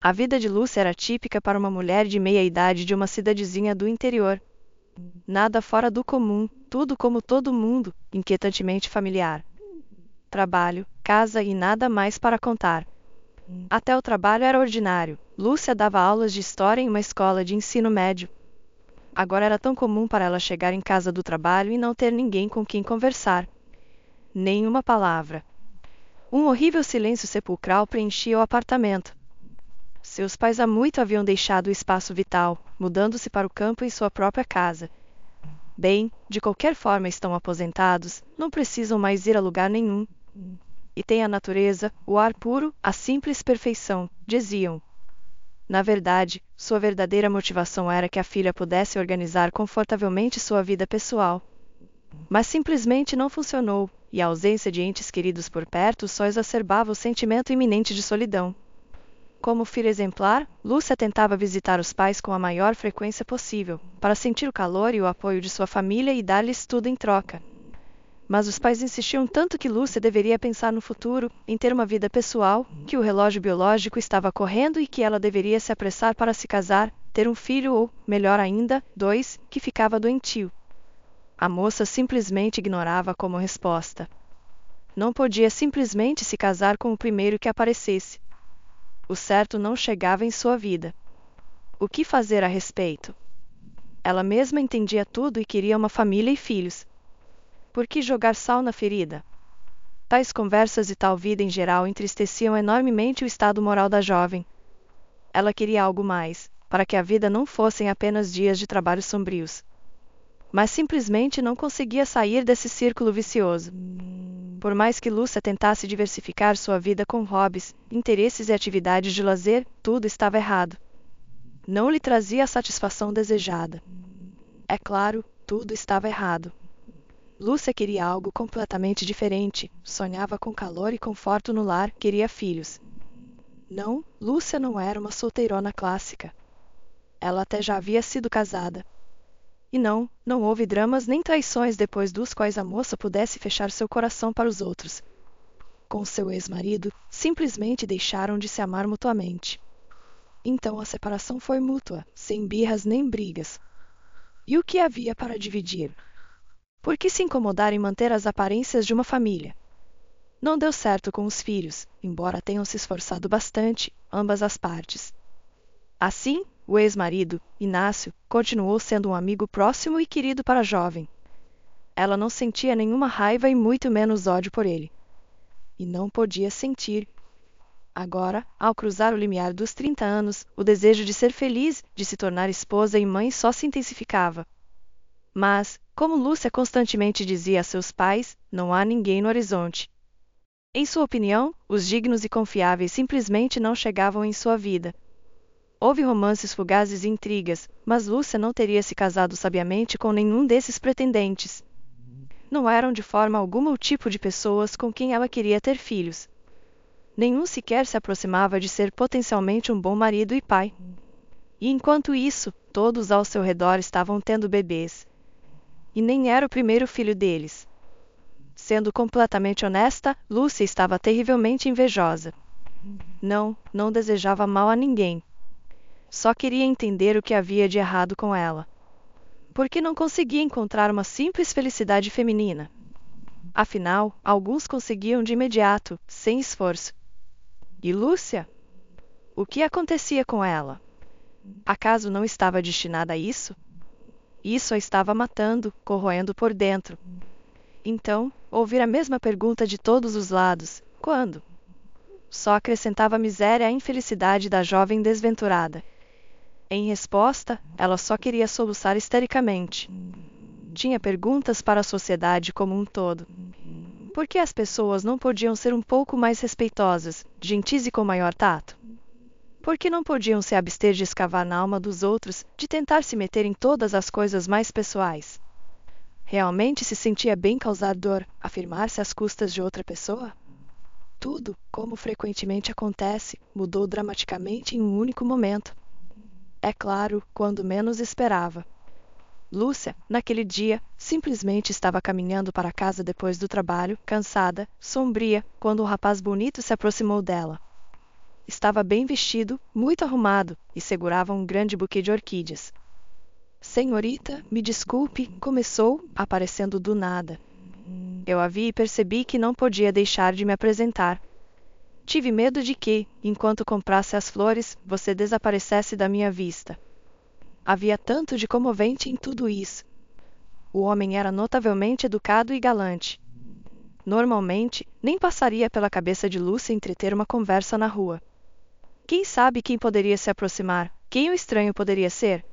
A vida de Lúcia era típica para uma mulher de meia-idade de uma cidadezinha do interior. Nada fora do comum, tudo como todo mundo, inquietantemente familiar. Trabalho, casa e nada mais para contar. Até o trabalho era ordinário. Lúcia dava aulas de história em uma escola de ensino médio. Agora era tão comum para ela chegar em casa do trabalho e não ter ninguém com quem conversar. Nenhuma palavra. Um horrível silêncio sepulcral preenchia o apartamento. Seus pais há muito haviam deixado o espaço vital, mudando-se para o campo em sua própria casa. Bem, de qualquer forma estão aposentados, não precisam mais ir a lugar nenhum. E têm a natureza, o ar puro, a simples perfeição, diziam. Na verdade, sua verdadeira motivação era que a filha pudesse organizar confortavelmente sua vida pessoal. Mas simplesmente não funcionou, e a ausência de entes queridos por perto só exacerbava o sentimento iminente de solidão. Como filha exemplar, Lúcia tentava visitar os pais com a maior frequência possível, para sentir o calor e o apoio de sua família e dar-lhes tudo em troca. Mas os pais insistiam tanto que Lúcia deveria pensar no futuro, em ter uma vida pessoal, que o relógio biológico estava correndo e que ela deveria se apressar para se casar, ter um filho ou, melhor ainda, 2, que ficava doentio. A moça simplesmente ignorava como resposta. Não podia simplesmente se casar com o primeiro que aparecesse. O certo não chegava em sua vida. O que fazer a respeito? Ela mesma entendia tudo e queria uma família e filhos. Por que jogar sal na ferida? Tais conversas e tal vida em geral entristeciam enormemente o estado moral da jovem. Ela queria algo mais, para que a vida não fossem apenas dias de trabalho sombrios. Mas simplesmente não conseguia sair desse círculo vicioso. Por mais que Lúcia tentasse diversificar sua vida com hobbies, interesses e atividades de lazer, tudo estava errado. Não lhe trazia a satisfação desejada. É claro, tudo estava errado. Lúcia queria algo completamente diferente, sonhava com calor e conforto no lar, queria filhos. Não, Lúcia não era uma solteirona clássica. Ela até já havia sido casada. E não houve dramas nem traições depois dos quais a moça pudesse fechar seu coração para os outros. Com seu ex-marido, simplesmente deixaram de se amar mutuamente. Então a separação foi mútua, sem birras nem brigas. E o que havia para dividir? Por que se incomodar em manter as aparências de uma família? Não deu certo com os filhos, embora tenham se esforçado bastante, ambas as partes. Assim, o ex-marido, Inácio, continuou sendo um amigo próximo e querido para a jovem. Ela não sentia nenhuma raiva e muito menos ódio por ele. E não podia sentir. Agora, ao cruzar o limiar dos 30 anos, o desejo de ser feliz, de se tornar esposa e mãe só se intensificava. Mas, como Lúcia constantemente dizia a seus pais, não há ninguém no horizonte. Em sua opinião, os dignos e confiáveis simplesmente não chegavam em sua vida. Houve romances fugazes e intrigas, mas Lúcia não teria se casado sabiamente com nenhum desses pretendentes. Não eram de forma alguma o tipo de pessoas com quem ela queria ter filhos. Nenhum sequer se aproximava de ser potencialmente um bom marido e pai. E enquanto isso, todos ao seu redor estavam tendo bebês. E nem era o primeiro filho deles. Sendo completamente honesta, Lúcia estava terrivelmente invejosa. Não desejava mal a ninguém. Só queria entender o que havia de errado com ela. Por que não conseguia encontrar uma simples felicidade feminina? Afinal, alguns conseguiam de imediato, sem esforço. E Lúcia? O que acontecia com ela? Acaso não estava destinada a isso? Isso a estava matando, corroendo por dentro. Então, ouvir a mesma pergunta de todos os lados, quando? Só acrescentava miséria à infelicidade da jovem desventurada. Em resposta, ela só queria soluçar histericamente. Tinha perguntas para a sociedade como um todo. Por que as pessoas não podiam ser um pouco mais respeitosas, gentis e com maior tato? Por que não podiam se abster de escavar na alma dos outros, de tentar se meter em todas as coisas mais pessoais? Realmente se sentia bem causar dor, afirmar-se às custas de outra pessoa? Tudo, como frequentemente acontece, mudou dramaticamente em um único momento. É claro, quando menos esperava. Lúcia, naquele dia, simplesmente estava caminhando para casa depois do trabalho, cansada, sombria, quando um rapaz bonito se aproximou dela. Estava bem vestido, muito arrumado, e segurava um grande buquê de orquídeas. Senhorita, me desculpe, começou, aparecendo do nada. Eu a vi e percebi que não podia deixar de me apresentar. Tive medo de que, enquanto comprasse as flores, você desaparecesse da minha vista. Havia tanto de comovente em tudo isso. O homem era notavelmente educado e galante. Normalmente, nem passaria pela cabeça de Lúcia entreter uma conversa na rua. Quem sabe quem poderia se aproximar? Quem o estranho poderia ser?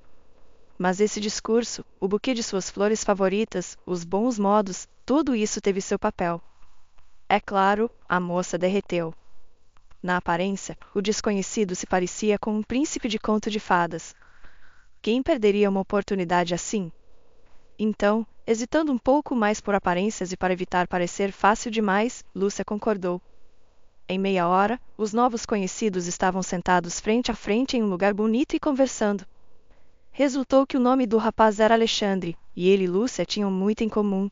Mas esse discurso, o buquê de suas flores favoritas, os bons modos, tudo isso teve seu papel. É claro, a moça derreteu. Na aparência, o desconhecido se parecia com um príncipe de conto de fadas. Quem perderia uma oportunidade assim? Então, hesitando um pouco mais por aparências e para evitar parecer fácil demais, Lúcia concordou. Em meia hora, os novos conhecidos estavam sentados frente a frente em um lugar bonito e conversando. Resultou que o nome do rapaz era Alexandre, e ele e Lúcia tinham muito em comum.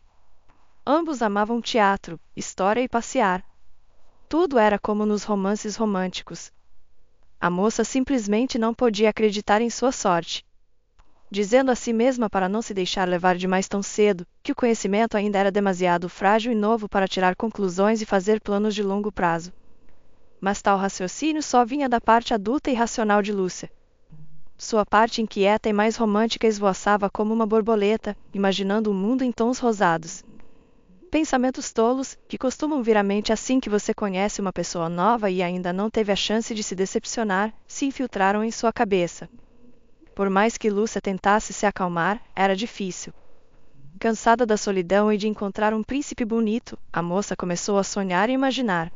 Ambos amavam teatro, história e passear. Tudo era como nos romances românticos. A moça simplesmente não podia acreditar em sua sorte. Dizendo a si mesma para não se deixar levar demais tão cedo, que o conhecimento ainda era demasiado frágil e novo para tirar conclusões e fazer planos de longo prazo. Mas tal raciocínio só vinha da parte adulta e racional de Lúcia. Sua parte inquieta e mais romântica esvoaçava como uma borboleta, imaginando um mundo em tons rosados. Pensamentos tolos, que costumam vir à mente assim que você conhece uma pessoa nova e ainda não teve a chance de se decepcionar, se infiltraram em sua cabeça. Por mais que Lúcia tentasse se acalmar, era difícil. Cansada da solidão e de encontrar um príncipe bonito, a moça começou a sonhar e imaginar.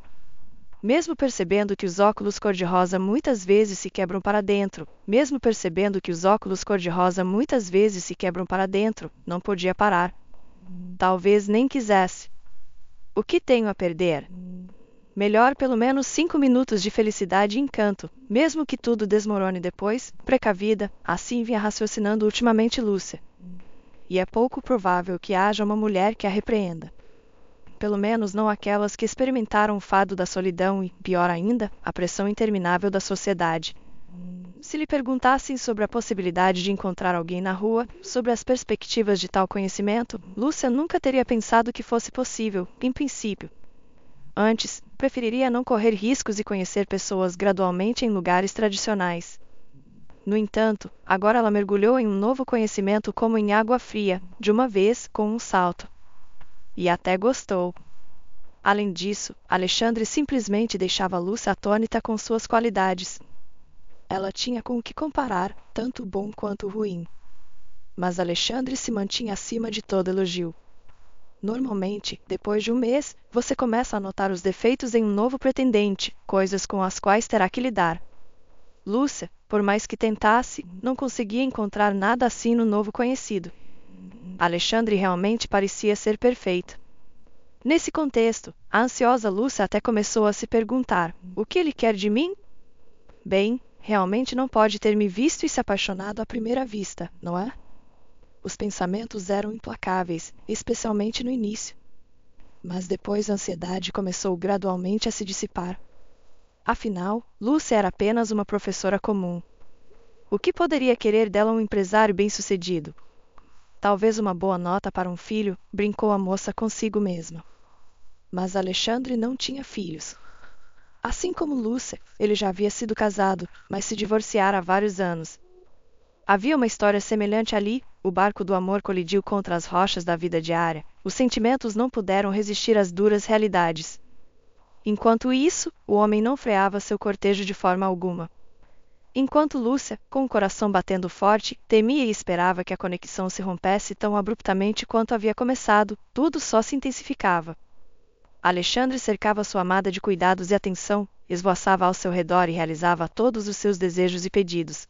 Mesmo percebendo que os óculos cor-de-rosa muitas vezes se quebram para dentro, não podia parar. Talvez nem quisesse. O que tenho a perder? Melhor pelo menos 5 minutos de felicidade e encanto, mesmo que tudo desmorone depois, precavida, assim vinha raciocinando ultimamente Lúcia. E é pouco provável que haja uma mulher que a repreenda. Pelo menos não aquelas que experimentaram o fado da solidão e, pior ainda, a pressão interminável da sociedade. Se lhe perguntassem sobre a possibilidade de encontrar alguém na rua, sobre as perspectivas de tal conhecimento, Lúcia nunca teria pensado que fosse possível, em princípio. Antes, preferiria não correr riscos e conhecer pessoas gradualmente em lugares tradicionais. No entanto, agora ela mergulhou em um novo conhecimento como em água fria, de uma vez, com um salto. E até gostou. Além disso, Alexandre simplesmente deixava Lúcia atônita com suas qualidades. Ela tinha com o que comparar, tanto o bom quanto o ruim. Mas Alexandre se mantinha acima de todo elogio. Normalmente, depois de um mês, você começa a notar os defeitos em um novo pretendente, coisas com as quais terá que lidar. Lúcia, por mais que tentasse, não conseguia encontrar nada assim no novo conhecido. Alexandre realmente parecia ser perfeito. Nesse contexto, a ansiosa Lúcia até começou a se perguntar: o que ele quer de mim? Bem, realmente não pode ter me visto e se apaixonado à primeira vista, não é? Os pensamentos eram implacáveis, especialmente no início. Mas depois a ansiedade começou gradualmente a se dissipar. Afinal, Lúcia era apenas uma professora comum. O que poderia querer dela um empresário bem-sucedido? Talvez uma boa nota para um filho, brincou a moça consigo mesma. Mas Alexandre não tinha filhos. Assim como Lúcia, ele já havia sido casado, mas se divorciara há vários anos. Havia uma história semelhante ali, o barco do amor colidiu contra as rochas da vida diária, os sentimentos não puderam resistir às duras realidades. Enquanto isso, o homem não freava seu cortejo de forma alguma. Enquanto Lúcia, com o coração batendo forte, temia e esperava que a conexão se rompesse tão abruptamente quanto havia começado, tudo só se intensificava. Alexandre cercava sua amada de cuidados e atenção, esvoaçava ao seu redor e realizava todos os seus desejos e pedidos.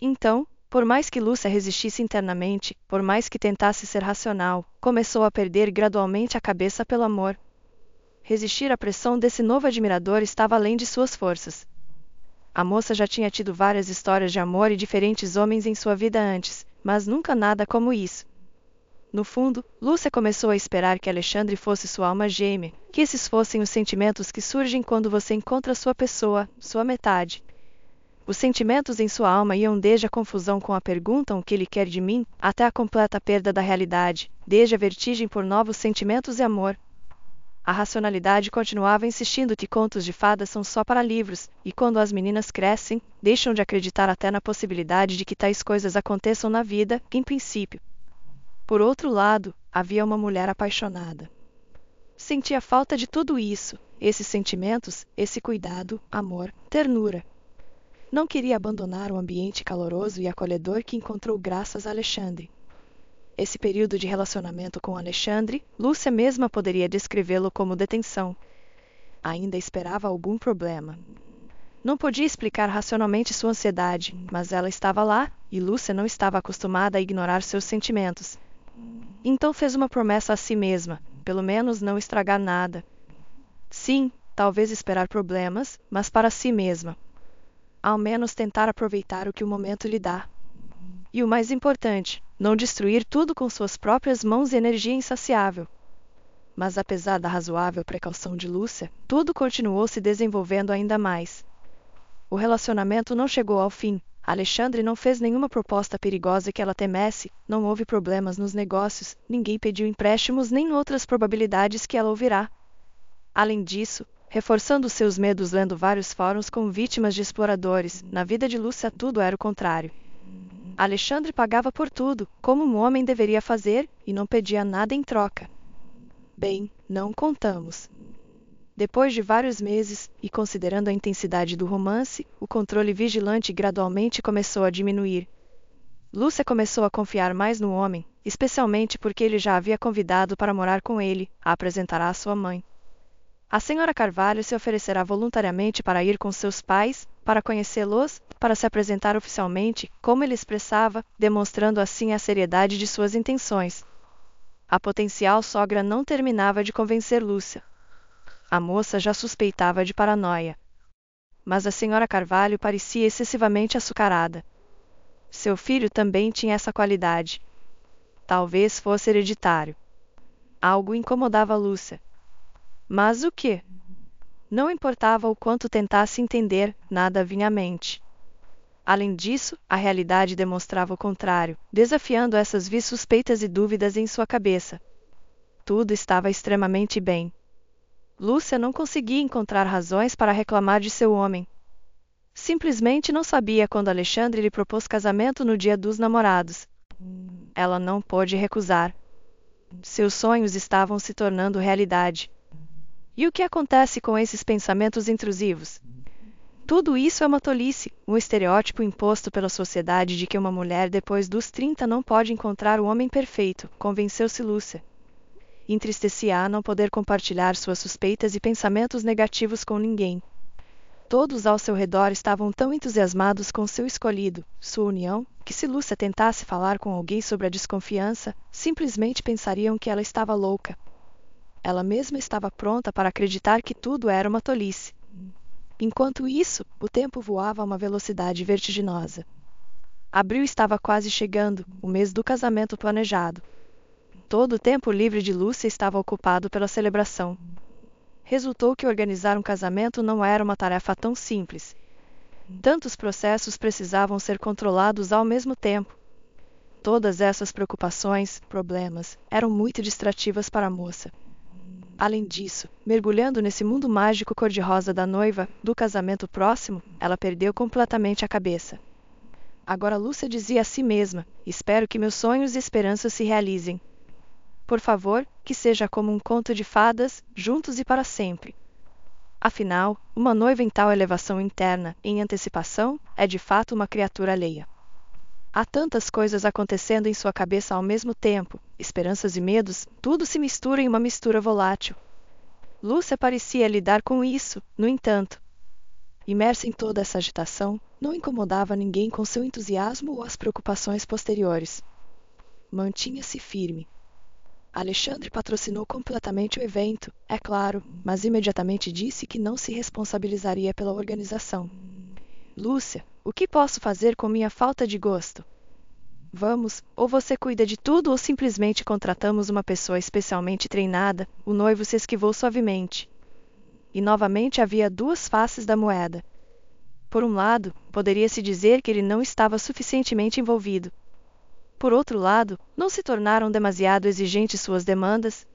Então, por mais que Lúcia resistisse internamente, por mais que tentasse ser racional, começou a perder gradualmente a cabeça pelo amor. Resistir à pressão desse novo admirador estava além de suas forças. A moça já tinha tido várias histórias de amor e diferentes homens em sua vida antes, mas nunca nada como isso. No fundo, Lúcia começou a esperar que Alexandre fosse sua alma gêmea, que esses fossem os sentimentos que surgem quando você encontra sua pessoa, sua metade. Os sentimentos em sua alma iam desde a confusão com a pergunta o que ele quer de mim, até a completa perda da realidade, desde a vertigem por novos sentimentos e amor. A racionalidade continuava insistindo que contos de fadas são só para livros, e quando as meninas crescem, deixam de acreditar até na possibilidade de que tais coisas aconteçam na vida, em princípio. Por outro lado, havia uma mulher apaixonada. Sentia falta de tudo isso, esses sentimentos, esse cuidado, amor, ternura. Não queria abandonar o ambiente caloroso e acolhedor que encontrou graças a Alexandre. Esse período de relacionamento com Alexandre, Lúcia mesma poderia descrevê-lo como detenção. Ainda esperava algum problema. Não podia explicar racionalmente sua ansiedade, mas ela estava lá, e Lúcia não estava acostumada a ignorar seus sentimentos. Então fez uma promessa a si mesma, pelo menos não estragar nada. Sim, talvez esperar problemas, mas para si mesma. Ao menos tentar aproveitar o que o momento lhe dá. E o mais importante, não destruir tudo com suas próprias mãos e energia insaciável. Mas apesar da razoável precaução de Lúcia, tudo continuou se desenvolvendo ainda mais. O relacionamento não chegou ao fim. Alexandre não fez nenhuma proposta perigosa que ela temesse, não houve problemas nos negócios, ninguém pediu empréstimos nem outras probabilidades que ela ouvirá. Além disso, reforçando seus medos lendo vários fóruns com vítimas de exploradores, na vida de Lúcia tudo era o contrário. Alexandre pagava por tudo, como um homem deveria fazer, e não pedia nada em troca. Bem, não contamos. Depois de vários meses, e considerando a intensidade do romance, o controle vigilante gradualmente começou a diminuir. Lúcia começou a confiar mais no homem, especialmente porque ele já havia convidado para morar com ele, a apresentará à sua mãe. A senhora Carvalho se oferecerá voluntariamente para ir com seus pais, para conhecê-los, para se apresentar oficialmente, como ele expressava, demonstrando assim a seriedade de suas intenções. A potencial sogra não terminava de convencer Lúcia. A moça já suspeitava de paranoia. Mas a senhora Carvalho parecia excessivamente açucarada. Seu filho também tinha essa qualidade. Talvez fosse hereditário. Algo incomodava Lúcia. Mas o quê? Não importava o quanto tentasse entender, nada vinha à mente. Além disso, a realidade demonstrava o contrário, desafiando essas vis suspeitas e dúvidas em sua cabeça. Tudo estava extremamente bem. Lúcia não conseguia encontrar razões para reclamar de seu homem. Simplesmente não sabia quando Alexandre lhe propôs casamento no dia dos namorados. Ela não pôde recusar. Seus sonhos estavam se tornando realidade. E o que acontece com esses pensamentos intrusivos? Tudo isso é uma tolice, um estereótipo imposto pela sociedade de que uma mulher depois dos 30 não pode encontrar o homem perfeito, convenceu-se Lúcia. Entristecia-a não poder compartilhar suas suspeitas e pensamentos negativos com ninguém. Todos ao seu redor estavam tão entusiasmados com seu escolhido, sua união, que se Lúcia tentasse falar com alguém sobre a desconfiança, simplesmente pensariam que ela estava louca. Ela mesma estava pronta para acreditar que tudo era uma tolice. Enquanto isso, o tempo voava a uma velocidade vertiginosa. Abril estava quase chegando, o mês do casamento planejado. Todo o tempo livre de Lúcia estava ocupado pela celebração. Resultou que organizar um casamento não era uma tarefa tão simples. Tantos processos precisavam ser controlados ao mesmo tempo. Todas essas preocupações, problemas, eram muito distrativas para a moça. Além disso, mergulhando nesse mundo mágico cor-de-rosa da noiva, do casamento próximo, ela perdeu completamente a cabeça. Agora Lúcia dizia a si mesma: espero que meus sonhos e esperanças se realizem. Por favor, que seja como um conto de fadas, juntos e para sempre. Afinal, uma noiva em tal elevação interna, em antecipação, é de fato uma criatura alheia. Há tantas coisas acontecendo em sua cabeça ao mesmo tempo, esperanças e medos, tudo se mistura em uma mistura volátil. Lúcia parecia lidar com isso, no entanto. Imersa em toda essa agitação, não incomodava ninguém com seu entusiasmo ou as preocupações posteriores. Mantinha-se firme. Alexandre patrocinou completamente o evento, é claro, mas imediatamente disse que não se responsabilizaria pela organização. Lúcia, o que posso fazer com minha falta de gosto? Vamos, ou você cuida de tudo ou simplesmente contratamos uma pessoa especialmente treinada. O noivo se esquivou suavemente. E novamente havia duas faces da moeda. Por um lado, poderia-se dizer que ele não estava suficientemente envolvido. Por outro lado, não se tornaram demasiado exigentes suas demandas?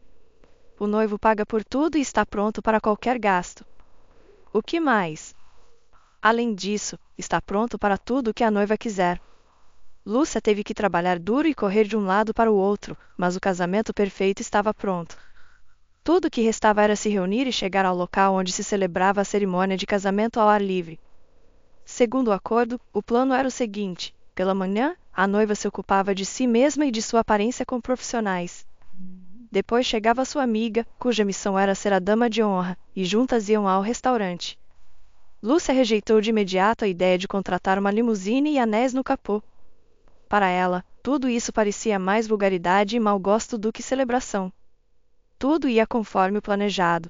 O noivo paga por tudo e está pronto para qualquer gasto. O que mais? Além disso, está pronto para tudo o que a noiva quiser. Lúcia teve que trabalhar duro e correr de um lado para o outro, mas o casamento perfeito estava pronto. Tudo o que restava era se reunir e chegar ao local onde se celebrava a cerimônia de casamento ao ar livre. Segundo o acordo, o plano era o seguinte: pela manhã, a noiva se ocupava de si mesma e de sua aparência com profissionais. Depois chegava sua amiga, cuja missão era ser a dama de honra, e juntas iam ao restaurante. Lúcia rejeitou de imediato a ideia de contratar uma limusine e anéis no capô. Para ela, tudo isso parecia mais vulgaridade e mau gosto do que celebração. Tudo ia conforme o planejado.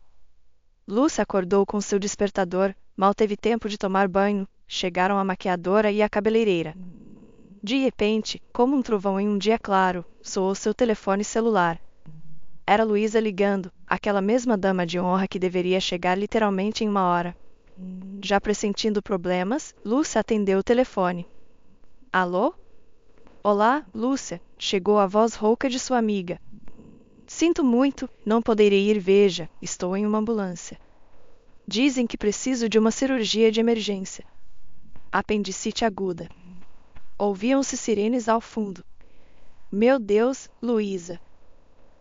Lúcia acordou com seu despertador, mal teve tempo de tomar banho, chegaram a maquiadora e a cabeleireira. De repente, como um trovão em um dia claro, soou seu telefone celular. Era Luísa ligando, aquela mesma dama de honra que deveria chegar literalmente em uma hora. Já pressentindo problemas, Lúcia atendeu o telefone. Alô? Olá, Lúcia, chegou a voz rouca de sua amiga. Sinto muito, não poderei ir, veja, estou em uma ambulância. Dizem que preciso de uma cirurgia de emergência. Apendicite aguda. Ouviam-se sirenes ao fundo. Meu Deus, Luísa.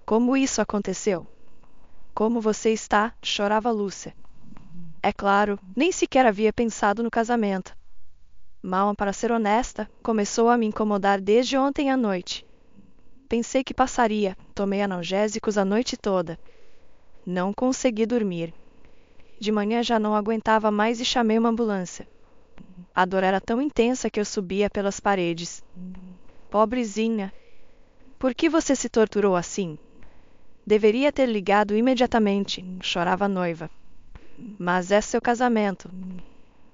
Como isso aconteceu? Como você está? Chorava Lúcia. É claro, nem sequer havia pensado no casamento. Mal, para ser honesta, começou a me incomodar desde ontem à noite. Pensei que passaria, tomei analgésicos a noite toda. Não consegui dormir. De manhã já não aguentava mais e chamei uma ambulância. A dor era tão intensa que eu subia pelas paredes. Pobrezinha. Por que você se torturou assim? Deveria ter ligado imediatamente, chorava a noiva. Mas é seu casamento.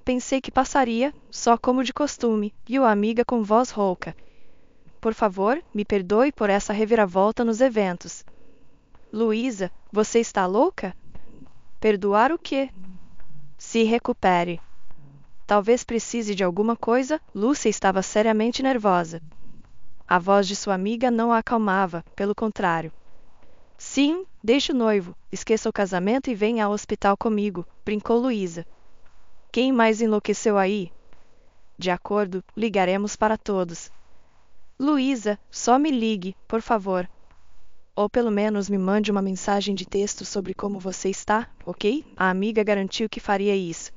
Pensei que passaria, só como de costume, e a amiga com voz rouca. Por favor, me perdoe por essa reviravolta nos eventos. Luísa, você está louca? Perdoar o quê? Se recupere. Talvez precise de alguma coisa. Lúcia estava seriamente nervosa. A voz de sua amiga não a acalmava, pelo contrário. Sim, deixe o noivo, esqueça o casamento e venha ao hospital comigo, brincou Luísa. Quem mais enlouqueceu aí? De acordo, ligaremos para todos. Luísa, só me ligue, por favor. Ou pelo menos me mande uma mensagem de texto sobre como você está, ok? A amiga garantiu que faria isso.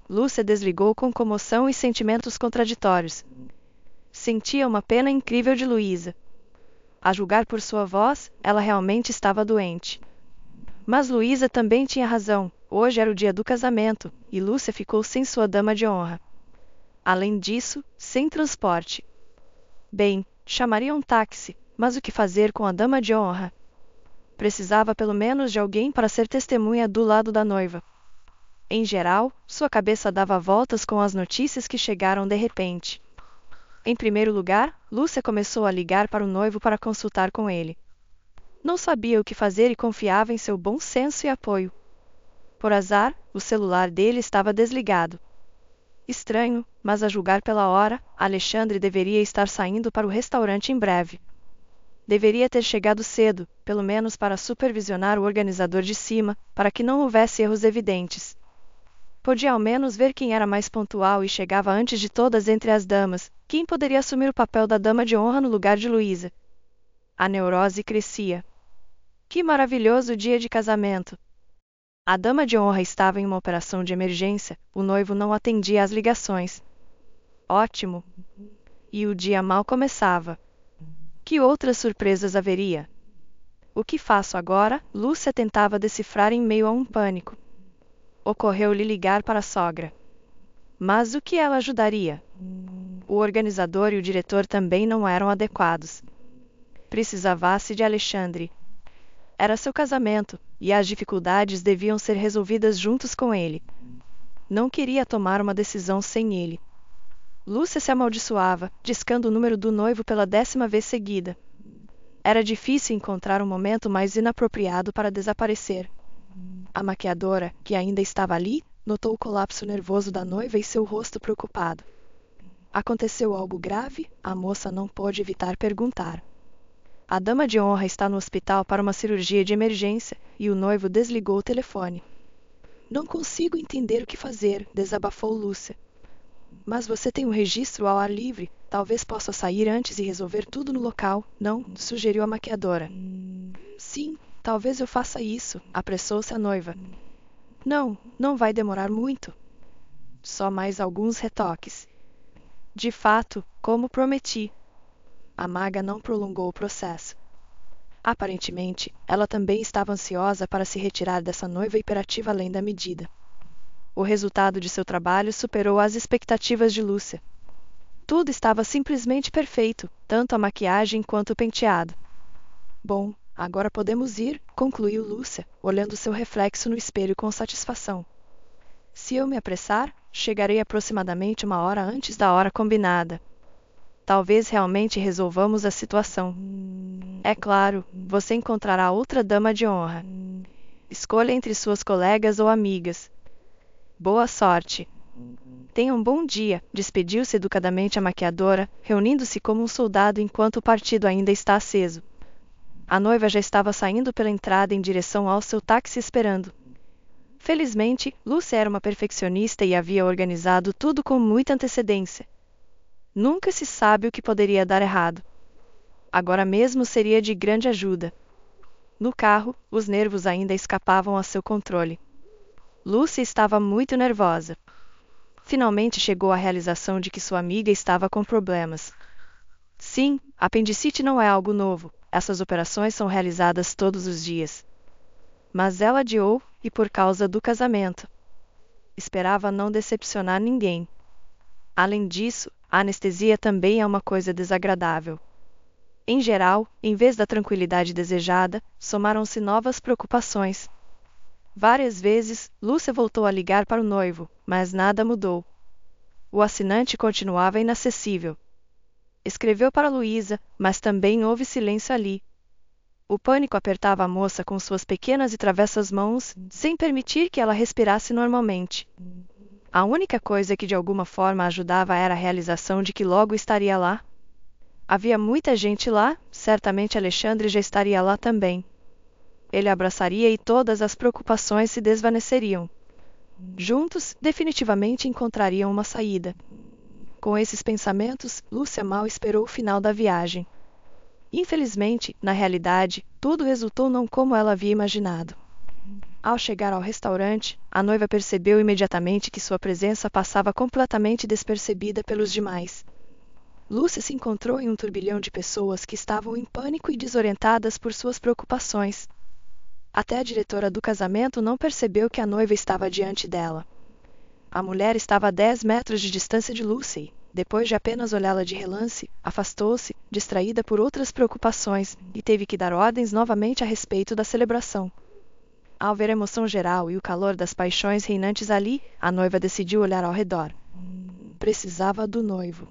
Lúcia desligou com comoção e sentimentos contraditórios. Sentia uma pena incrível de Luísa. A julgar por sua voz, ela realmente estava doente. Mas Luísa também tinha razão. Hoje era o dia do casamento, e Lúcia ficou sem sua dama de honra. Além disso, sem transporte. Bem, chamaria um táxi, mas o que fazer com a dama de honra? Precisava pelo menos de alguém para ser testemunha do lado da noiva. Em geral, sua cabeça dava voltas com as notícias que chegaram de repente. Em primeiro lugar, Lúcia começou a ligar para o noivo para consultar com ele. Não sabia o que fazer e confiava em seu bom senso e apoio. Por azar, o celular dele estava desligado. Estranho, mas a julgar pela hora, Alexandre deveria estar saindo para o restaurante em breve. Deveria ter chegado cedo, pelo menos para supervisionar o organizador de cima, para que não houvesse erros evidentes. Podia ao menos ver quem era mais pontual e chegava antes de todas entre as damas. Quem poderia assumir o papel da dama de honra no lugar de Luísa? A neurose crescia. Que maravilhoso dia de casamento! A dama de honra estava em uma operação de emergência, o noivo não atendia às ligações. Ótimo! E o dia mal começava. Que outras surpresas haveria? O que faço agora? Lúcia tentava decifrar em meio a um pânico. Ocorreu-lhe ligar para a sogra. Mas o que ela ajudaria? O organizador e o diretor também não eram adequados. Precisava-se de Alexandre. Era seu casamento, e as dificuldades deviam ser resolvidas juntos com ele. Não queria tomar uma decisão sem ele. Lúcia se amaldiçoava, discando o número do noivo pela 10ª vez seguida. Era difícil encontrar um momento mais inapropriado para desaparecer. A maquiadora, que ainda estava ali, notou o colapso nervoso da noiva e seu rosto preocupado. Aconteceu algo grave? A moça não pôde evitar perguntar. A dama de honra está no hospital para uma cirurgia de emergência e o noivo desligou o telefone. Não consigo entender o que fazer, desabafou Lúcia. Mas você tem um registro ao ar livre. Talvez possa sair antes e resolver tudo no local, não? Sugeriu a maquiadora. Sim, talvez eu faça isso, apressou-se a noiva. Não vai demorar muito. Só mais alguns retoques. De fato, como prometi. A maga não prolongou o processo. Aparentemente, ela também estava ansiosa para se retirar dessa noiva hiperativa além da medida. O resultado de seu trabalho superou as expectativas de Lúcia. Tudo estava simplesmente perfeito, tanto a maquiagem quanto o penteado. Bom, agora podemos ir, concluiu Lúcia, olhando seu reflexo no espelho com satisfação. Se eu me apressar, chegarei aproximadamente 1 hora antes da hora combinada. Talvez realmente resolvamos a situação. É claro, você encontrará outra dama de honra. Escolha entre suas colegas ou amigas. Boa sorte. Tenha um bom dia, despediu-se educadamente a maquiadora, reunindo-se como um soldado enquanto o partido ainda está aceso. A noiva já estava saindo pela entrada em direção ao seu táxi esperando. Felizmente, Lúcia era uma perfeccionista e havia organizado tudo com muita antecedência. Nunca se sabe o que poderia dar errado. Agora mesmo seria de grande ajuda. No carro, os nervos ainda escapavam a seu controle. Lúcia estava muito nervosa. Finalmente chegou à realização de que sua amiga estava com problemas. Sim, apendicite não é algo novo. Essas operações são realizadas todos os dias. Mas ela adiou, e por causa do casamento. Esperava não decepcionar ninguém. Além disso, a anestesia também é uma coisa desagradável. Em geral, em vez da tranquilidade desejada, somaram-se novas preocupações. Várias vezes, Lúcia voltou a ligar para o noivo, mas nada mudou. O assinante continuava inacessível. Escreveu para Luísa, mas também houve silêncio ali. O pânico apertava a moça com suas pequenas e travessas mãos, sem permitir que ela respirasse normalmente. A única coisa que de alguma forma ajudava era a realização de que logo estaria lá. Havia muita gente lá, certamente Alexandre já estaria lá também. Ele a abraçaria e todas as preocupações se desvaneceriam. Juntos, definitivamente encontrariam uma saída. Com esses pensamentos, Lúcia mal esperou o final da viagem. Infelizmente, na realidade, tudo resultou não como ela havia imaginado. Ao chegar ao restaurante, a noiva percebeu imediatamente que sua presença passava completamente despercebida pelos demais. Lúcia se encontrou em um turbilhão de pessoas que estavam em pânico e desorientadas por suas preocupações. Até a diretora do casamento não percebeu que a noiva estava diante dela. A mulher estava a 10 metros de distância de Lúcia e, depois de apenas olhá-la de relance, afastou-se, distraída por outras preocupações, e teve que dar ordens novamente a respeito da celebração. Ao ver a emoção geral e o calor das paixões reinantes ali, a noiva decidiu olhar ao redor. Precisava do noivo.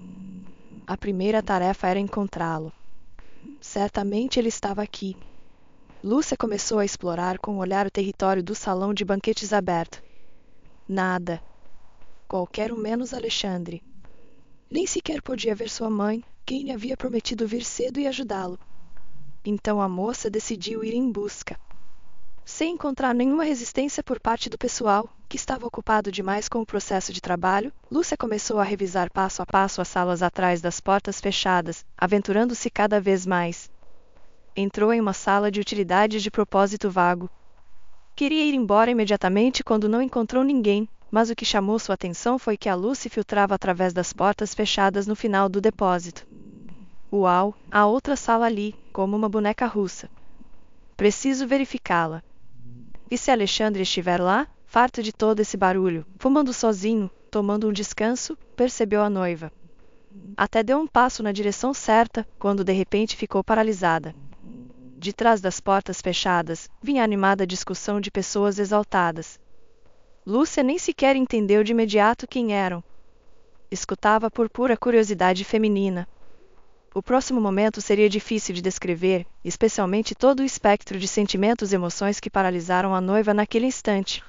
A primeira tarefa era encontrá-lo. Certamente ele estava aqui. Lúcia começou a explorar com o olhar o território do salão de banquetes aberto. Nada. Qualquer um menos Alexandre. Nem sequer podia ver sua mãe, quem lhe havia prometido vir cedo e ajudá-lo. Então a moça decidiu ir em busca. Sem encontrar nenhuma resistência por parte do pessoal, que estava ocupado demais com o processo de trabalho, Lúcia começou a revisar passo a passo as salas atrás das portas fechadas, aventurando-se cada vez mais. Entrou em uma sala de utilidades de propósito vago. Queria ir embora imediatamente quando não encontrou ninguém, mas o que chamou sua atenção foi que a luz se filtrava através das portas fechadas no final do depósito. Uau, há outra sala ali, como uma boneca russa. Preciso verificá-la. E se Alexandre estiver lá, farto de todo esse barulho, fumando sozinho, tomando um descanso, percebeu a noiva. Até deu um passo na direção certa, quando de repente ficou paralisada. De trás das portas fechadas, vinha a animada discussão de pessoas exaltadas. Lúcia nem sequer entendeu de imediato quem eram. Escutava por pura curiosidade feminina. O próximo momento seria difícil de descrever, especialmente todo o espectro de sentimentos e emoções que paralisaram a noiva naquele instante.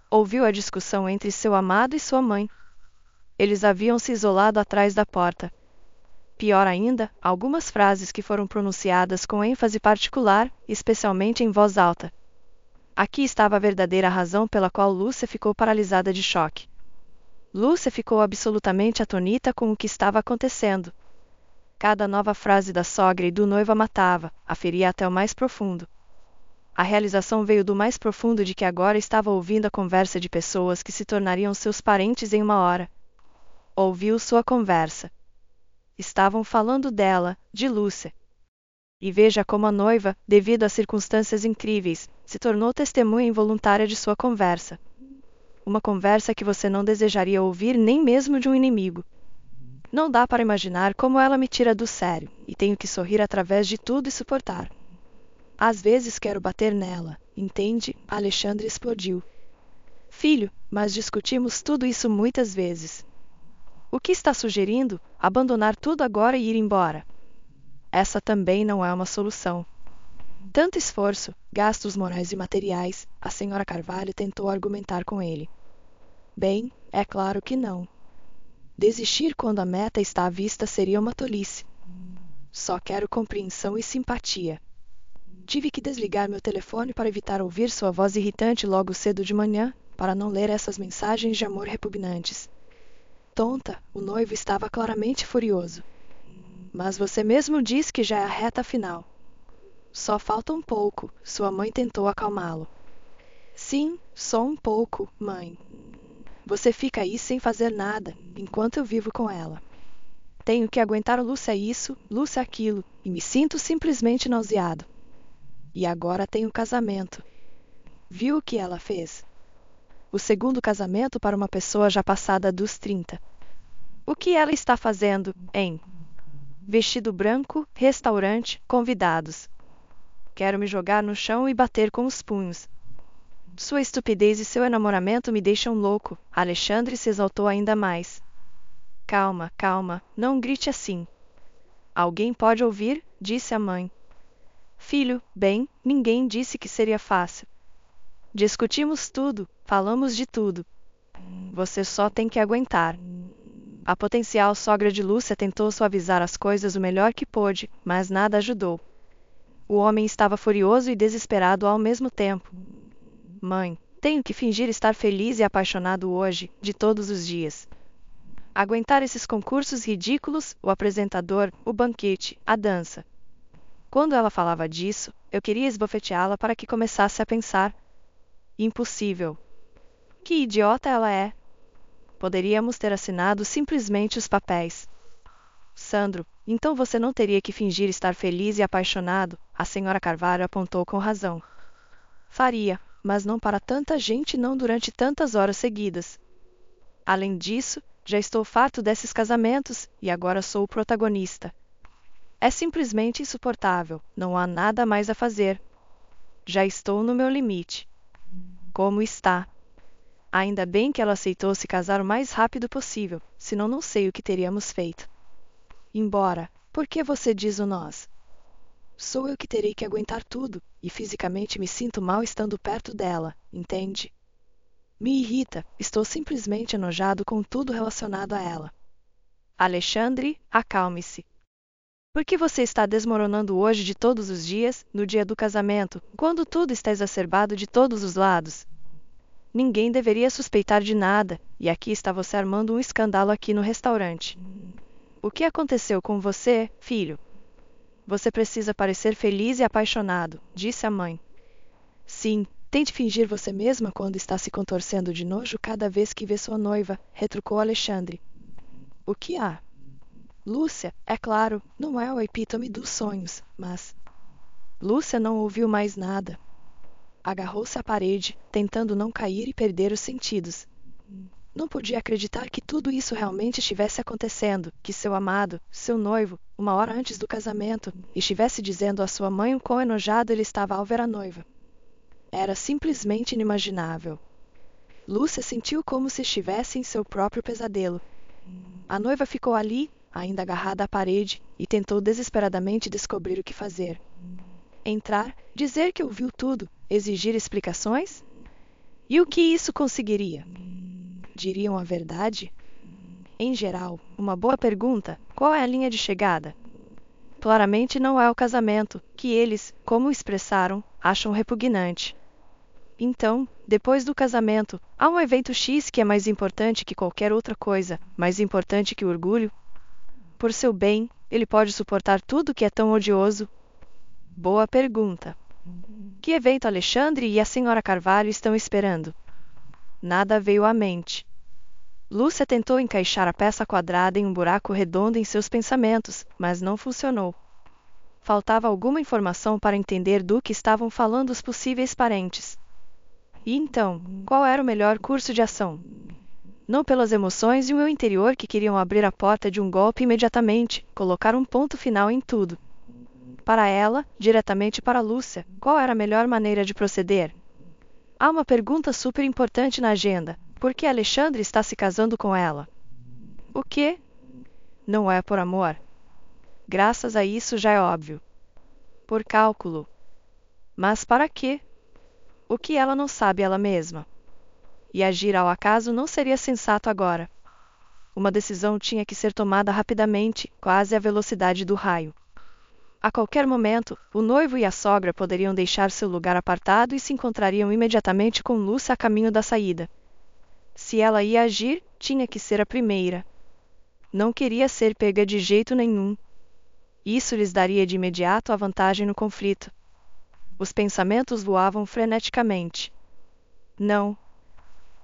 Ouviu a discussão entre seu amado e sua mãe. Eles haviam se isolado atrás da porta. Pior ainda, algumas frases que foram pronunciadas com ênfase particular, especialmente em voz alta. Aqui estava a verdadeira razão pela qual Lúcia ficou paralisada de choque. Lúcia ficou absolutamente atonita com o que estava acontecendo. Cada nova frase da sogra e do noivo a matava, a feria até o mais profundo. A realização veio do mais profundo de que agora estava ouvindo a conversa de pessoas que se tornariam seus parentes em uma hora. Ouviu sua conversa. Estavam falando dela, de Lúcia. E veja como a noiva, devido a circunstâncias incríveis, se tornou testemunha involuntária de sua conversa. Uma conversa que você não desejaria ouvir nem mesmo de um inimigo. Não dá para imaginar como ela me tira do sério, e tenho que sorrir através de tudo e suportar. Às vezes quero bater nela, entende? Alexandre explodiu. Filho, mas discutimos tudo isso muitas vezes. O que está sugerindo? Abandonar tudo agora e ir embora. Essa também não é uma solução. Tanto esforço, gastos morais e materiais, a senhora Carvalho tentou argumentar com ele. Bem, é claro que não. Desistir quando a meta está à vista seria uma tolice. Só quero compreensão e simpatia. Tive que desligar meu telefone para evitar ouvir sua voz irritante logo cedo de manhã, para não ler essas mensagens de amor repugnantes. Tonta, o noivo estava claramente furioso. Mas você mesmo diz que já é a reta final. Só falta um pouco, sua mãe tentou acalmá-lo. Sim, só um pouco, mãe. Você fica aí sem fazer nada, enquanto eu vivo com ela. Tenho que aguentar Lúcia isso, Lúcia aquilo, e me sinto simplesmente nauseado. E agora tenho casamento. Viu o que ela fez? O segundo casamento para uma pessoa já passada dos 30. O que ela está fazendo, hein? Vestido branco, restaurante, convidados. Quero me jogar no chão e bater com os punhos. Sua estupidez e seu enamoramento me deixam louco. Alexandre se exaltou ainda mais. Calma, calma, não grite assim. Alguém pode ouvir? Disse a mãe. Filho, bem, ninguém disse que seria fácil. Discutimos tudo, falamos de tudo. Você só tem que aguentar. A potencial sogra de Lúcia tentou suavizar as coisas o melhor que pôde, mas nada ajudou. O homem estava furioso e desesperado ao mesmo tempo. Mãe, tenho que fingir estar feliz e apaixonado hoje, de todos os dias. Aguentar esses concursos ridículos, o apresentador, o banquete, a dança. Quando ela falava disso, eu queria esbofeteá-la para que começasse a pensar. Impossível. Que idiota ela é. Poderíamos ter assinado simplesmente os papéis. Sandro, então você não teria que fingir estar feliz e apaixonado, a senhora Carvalho apontou com razão. Faria, mas não para tanta gente e não durante tantas horas seguidas. Além disso, já estou farto desses casamentos, e agora sou o protagonista. É simplesmente insuportável, não há nada mais a fazer. Já estou no meu limite. Como está? Ainda bem que ela aceitou se casar o mais rápido possível, senão não sei o que teríamos feito. Embora, por que você diz o nós? Sou eu que terei que aguentar tudo, e fisicamente me sinto mal estando perto dela, entende? Me irrita, estou simplesmente enojado com tudo relacionado a ela. Alexandre, acalme-se. Por que você está desmoronando hoje de todos os dias, no dia do casamento, quando tudo está exacerbado de todos os lados? Ninguém deveria suspeitar de nada, e aqui está você armando um escândalo aqui no restaurante. O que aconteceu com você, filho? Você precisa parecer feliz e apaixonado, disse a mãe. Sim, tente fingir você mesma quando está se contorcendo de nojo cada vez que vê sua noiva, retrucou Alexandre. O que há? Lúcia, é claro, não é o epítome dos sonhos, mas... Lúcia não ouviu mais nada. Agarrou-se à parede, tentando não cair e perder os sentidos. Não podia acreditar que tudo isso realmente estivesse acontecendo, que seu amado, seu noivo, uma hora antes do casamento, estivesse dizendo à sua mãe o quão enojado ele estava ao ver a noiva. Era simplesmente inimaginável. Lúcia sentiu como se estivesse em seu próprio pesadelo. A noiva ficou ali, ainda agarrada à parede, e tentou desesperadamente descobrir o que fazer. Entrar, dizer que ouviu tudo, exigir explicações? E o que isso conseguiria? Diriam a verdade? Em geral, uma boa pergunta: qual é a linha de chegada? Claramente não é o casamento, que eles, como expressaram, acham repugnante. Então, depois do casamento, há um evento X que é mais importante que qualquer outra coisa, mais importante que o orgulho? Por seu bem, ele pode suportar tudo que é tão odioso? Boa pergunta. Que evento Alexandre e a senhora Carvalho estão esperando? Nada veio à mente. Lúcia tentou encaixar a peça quadrada em um buraco redondo em seus pensamentos, mas não funcionou. Faltava alguma informação para entender do que estavam falando os possíveis parentes. E então, qual era o melhor curso de ação? Não pelas emoções e o meu interior que queriam abrir a porta de um golpe imediatamente, colocar um ponto final em tudo. Para ela, diretamente para Lúcia, qual era a melhor maneira de proceder? Há uma pergunta super importante na agenda. Por que Alexandre está se casando com ela? O quê? Não é por amor. Graças a isso já é óbvio. Por cálculo. Mas para quê? O que ela não sabe ela mesma? E agir ao acaso não seria sensato agora. Uma decisão tinha que ser tomada rapidamente, quase à velocidade do raio. A qualquer momento, o noivo e a sogra poderiam deixar seu lugar apartado e se encontrariam imediatamente com Lúcia a caminho da saída. Se ela ia agir, tinha que ser a primeira. Não queria ser pega de jeito nenhum. Isso lhes daria de imediato a vantagem no conflito. Os pensamentos voavam freneticamente. Não.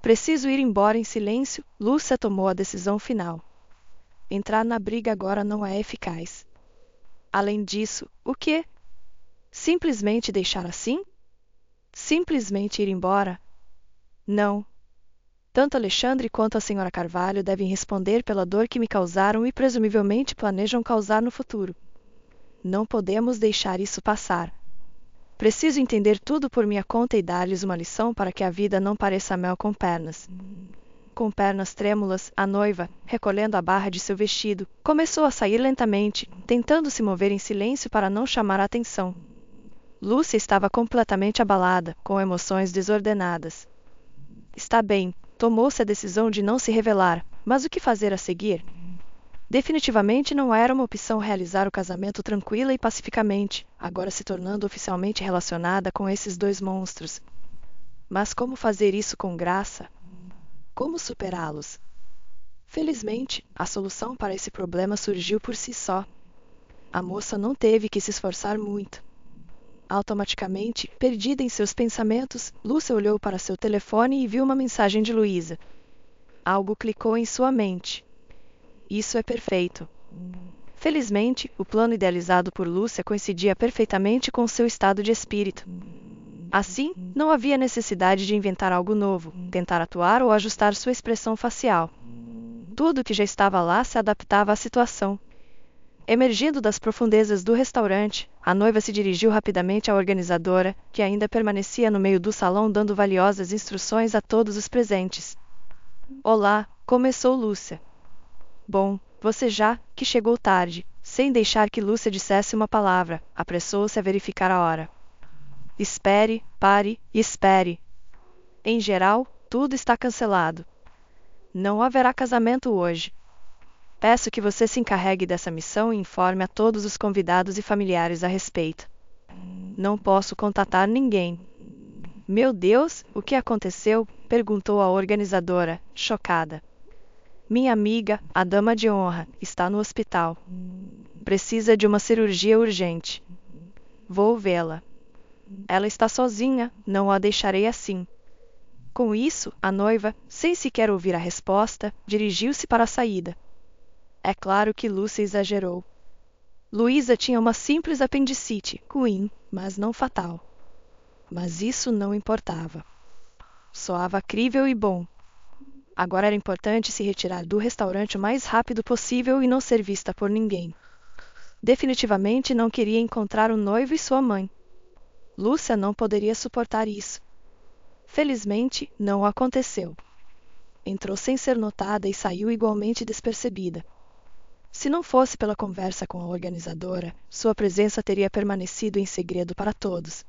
Preciso ir embora em silêncio, Lúcia tomou a decisão final. Entrar na briga agora não é eficaz. Além disso, o quê? Simplesmente deixar assim? Simplesmente ir embora? Não. Tanto Alexandre quanto a senhora Carvalho devem responder pela dor que me causaram e presumivelmente planejam causar no futuro. Não podemos deixar isso passar. Preciso entender tudo por minha conta e dar-lhes uma lição para que a vida não pareça mel com pernas. Com pernas trêmulas, a noiva, recolhendo a barra de seu vestido, começou a sair lentamente, tentando se mover em silêncio para não chamar a atenção. Lúcia estava completamente abalada, com emoções desordenadas. Está bem, tomou-se a decisão de não se revelar, mas o que fazer a seguir? Definitivamente não era uma opção realizar o casamento tranquila e pacificamente, agora se tornando oficialmente relacionada com esses dois monstros. Mas como fazer isso com graça? Como superá-los? Felizmente, a solução para esse problema surgiu por si só. A moça não teve que se esforçar muito. Automaticamente, perdida em seus pensamentos, Lúcia olhou para seu telefone e viu uma mensagem de Luísa. Algo clicou em sua mente. Isso é perfeito. Felizmente, o plano idealizado por Lúcia coincidia perfeitamente com seu estado de espírito. Assim, não havia necessidade de inventar algo novo, tentar atuar ou ajustar sua expressão facial. Tudo que já estava lá se adaptava à situação. Emergindo das profundezas do restaurante, a noiva se dirigiu rapidamente à organizadora, que ainda permanecia no meio do salão dando valiosas instruções a todos os presentes. Olá, começou Lúcia. Bom, você já, que chegou tarde, sem deixar que Lúcia dissesse uma palavra, apressou-se a verificar a hora. Espere, pare e espere. Em geral, tudo está cancelado. Não haverá casamento hoje. Peço que você se encarregue dessa missão e informe a todos os convidados e familiares a respeito. Não posso contatar ninguém. Meu Deus, o que aconteceu? Perguntou a organizadora, chocada. Minha amiga, a dama de honra, está no hospital. Precisa de uma cirurgia urgente. Vou vê-la. Ela está sozinha, não a deixarei assim. Com isso, a noiva, sem sequer ouvir a resposta, dirigiu-se para a saída. É claro que Lúcia exagerou. Luísa tinha uma simples apendicite, ruim, mas não fatal. Mas isso não importava. Soava crível e bom. Agora era importante se retirar do restaurante o mais rápido possível e não ser vista por ninguém. Definitivamente não queria encontrar o noivo e sua mãe. Lúcia não poderia suportar isso. Felizmente, não aconteceu. entrou sem ser notada e saiu igualmente despercebida. Se não fosse pela conversa com a organizadora, sua presença teria permanecido em segredo para todos.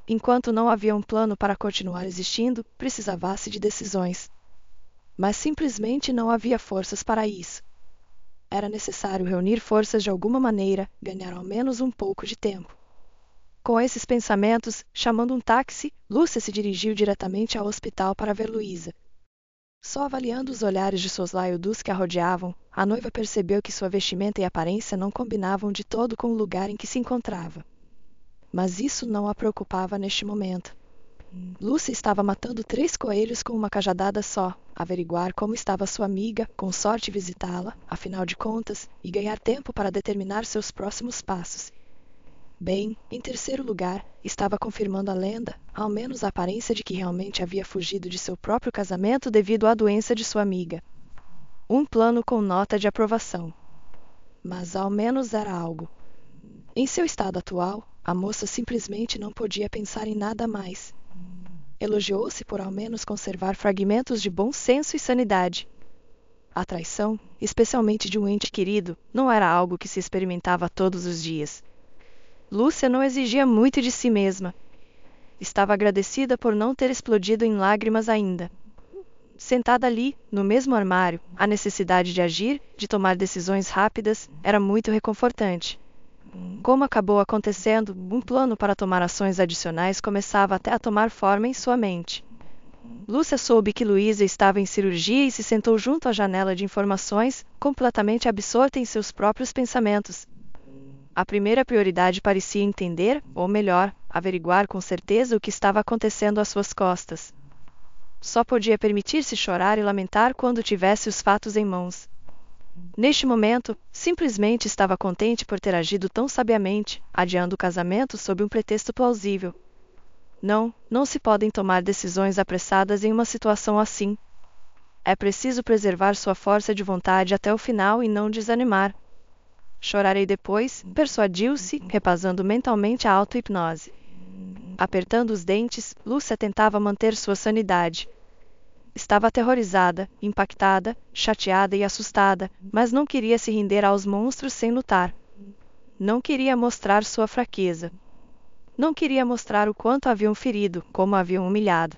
Enquanto não havia um plano para continuar existindo, precisava-se de decisões. Mas simplesmente não havia forças para isso. Era necessário reunir forças de alguma maneira, ganhar ao menos um pouco de tempo. Com esses pensamentos, chamando um táxi, Lúcia se dirigiu diretamente ao hospital para ver Luísa. Só avaliando os olhares de soslaio dos que a rodeavam, a noiva percebeu que sua vestimenta e aparência não combinavam de todo com o lugar em que se encontrava. Mas isso não a preocupava neste momento. Lúcia estava matando 3 coelhos com uma cajadada só: averiguar como estava sua amiga, com sorte visitá-la, afinal de contas, e ganhar tempo para determinar seus próximos passos. Bem, em terceiro lugar, estava confirmando a lenda, ao menos a aparência de que realmente havia fugido de seu próprio casamento devido à doença de sua amiga. Um plano com nota de aprovação. Mas ao menos era algo. Em seu estado atual, a moça simplesmente não podia pensar em nada mais. Elogiou-se por ao menos conservar fragmentos de bom senso e sanidade. A traição, especialmente de um ente querido, não era algo que se experimentava todos os dias. Lúcia não exigia muito de si mesma. Estava agradecida por não ter explodido em lágrimas ainda. Sentada ali, no mesmo armário, a necessidade de agir, de tomar decisões rápidas, era muito reconfortante. Como acabou acontecendo, um plano para tomar ações adicionais começava até a tomar forma em sua mente. Lúcia soube que Luísa estava em cirurgia e se sentou junto à janela de informações, completamente absorta em seus próprios pensamentos. A primeira prioridade parecia entender, ou melhor, averiguar com certeza o que estava acontecendo às suas costas. Só podia permitir-se chorar e lamentar quando tivesse os fatos em mãos. Neste momento, simplesmente estava contente por ter agido tão sabiamente, adiando o casamento sob um pretexto plausível. Não se podem tomar decisões apressadas em uma situação assim. É preciso preservar sua força de vontade até o final e não desanimar. Chorarei depois, persuadiu-se, repasando mentalmente a auto-hipnose. Apertando os dentes, Lúcia tentava manter sua sanidade. Estava aterrorizada, impactada, chateada e assustada, mas não queria se render aos monstros sem lutar. Não queria mostrar sua fraqueza. Não queria mostrar o quanto haviam ferido, como haviam humilhado.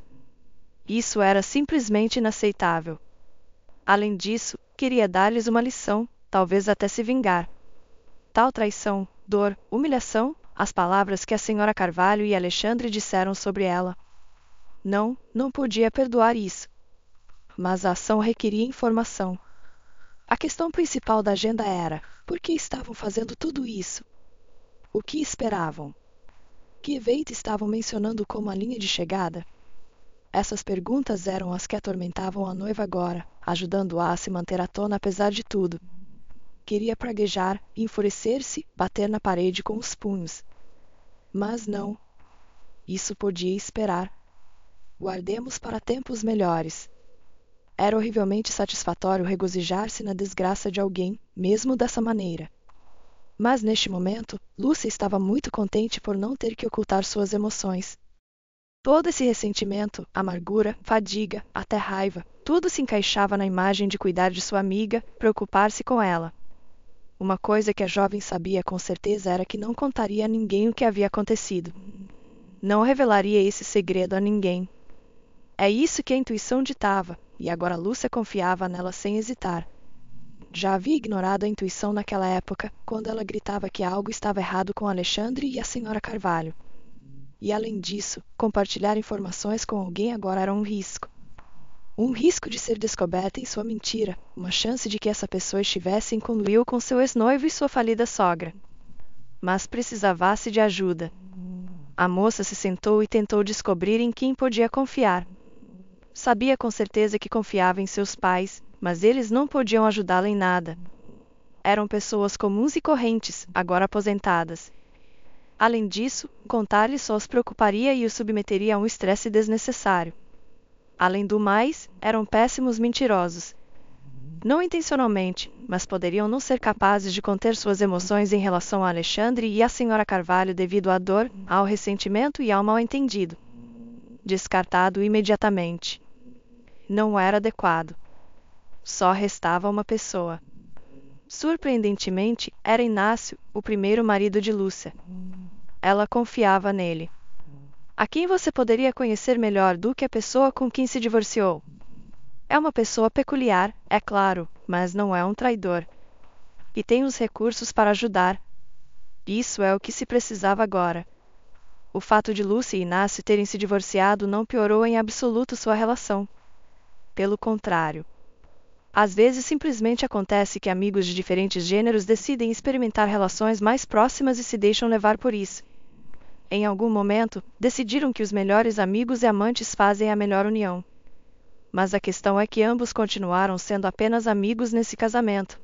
Isso era simplesmente inaceitável. Além disso, queria dar-lhes uma lição, talvez até se vingar. Tal traição, dor, humilhação, as palavras que a senhora Carvalho e Alexandre disseram sobre ela. Não podia perdoar isso. Mas a ação requeria informação. A questão principal da agenda era: por que estavam fazendo tudo isso? O que esperavam? Que evento estavam mencionando como a linha de chegada? Essas perguntas eram as que atormentavam a noiva agora, ajudando-a a se manter à tona apesar de tudo. Queria praguejar, enfurecer-se, bater na parede com os punhos. Mas não. Isso podia esperar. Guardemos para tempos melhores. Era horrivelmente satisfatório regozijar-se na desgraça de alguém, mesmo dessa maneira. Mas neste momento, Lúcia estava muito contente por não ter que ocultar suas emoções. Todo esse ressentimento, amargura, fadiga, até raiva, tudo se encaixava na imagem de cuidar de sua amiga, preocupar-se com ela. Uma coisa que a jovem sabia com certeza era que não contaria a ninguém o que havia acontecido. Não revelaria esse segredo a ninguém. É isso que a intuição ditava, e agora Lúcia confiava nela sem hesitar. Já havia ignorado a intuição naquela época, quando ela gritava que algo estava errado com Alexandre e a senhora Carvalho. E além disso, compartilhar informações com alguém agora era um risco. Um risco de ser descoberta em sua mentira, uma chance de que essa pessoa estivesse em conluio com seu ex-noivo e sua falida sogra. Mas precisava-se de ajuda. A moça se sentou e tentou descobrir em quem podia confiar. Sabia com certeza que confiava em seus pais, mas eles não podiam ajudá-la em nada. Eram pessoas comuns e correntes, agora aposentadas. Além disso, contar-lhe só os preocuparia e o submeteria a um estresse desnecessário. Além do mais, eram péssimos mentirosos. Não intencionalmente, mas poderiam não ser capazes de conter suas emoções em relação a Alexandre e a senhora Carvalho devido à dor, ao ressentimento e ao mal-entendido. Descartado imediatamente. não era adequado. Só restava uma pessoa. Surpreendentemente, era Inácio, o primeiro marido de Lúcia. Ela confiava nele. A quem você poderia conhecer melhor do que a pessoa com quem se divorciou? É uma pessoa peculiar, é claro, mas não é um traidor. E tem os recursos para ajudar. Isso é o que se precisava agora. O fato de Lúcia e Inácio terem se divorciado não piorou em absoluto sua relação. Pelo contrário. Às vezes simplesmente acontece que amigos de diferentes gêneros decidem experimentar relações mais próximas e se deixam levar por isso. Em algum momento, decidiram que os melhores amigos e amantes fazem a melhor união. Mas a questão é que ambos continuaram sendo apenas amigos nesse casamento.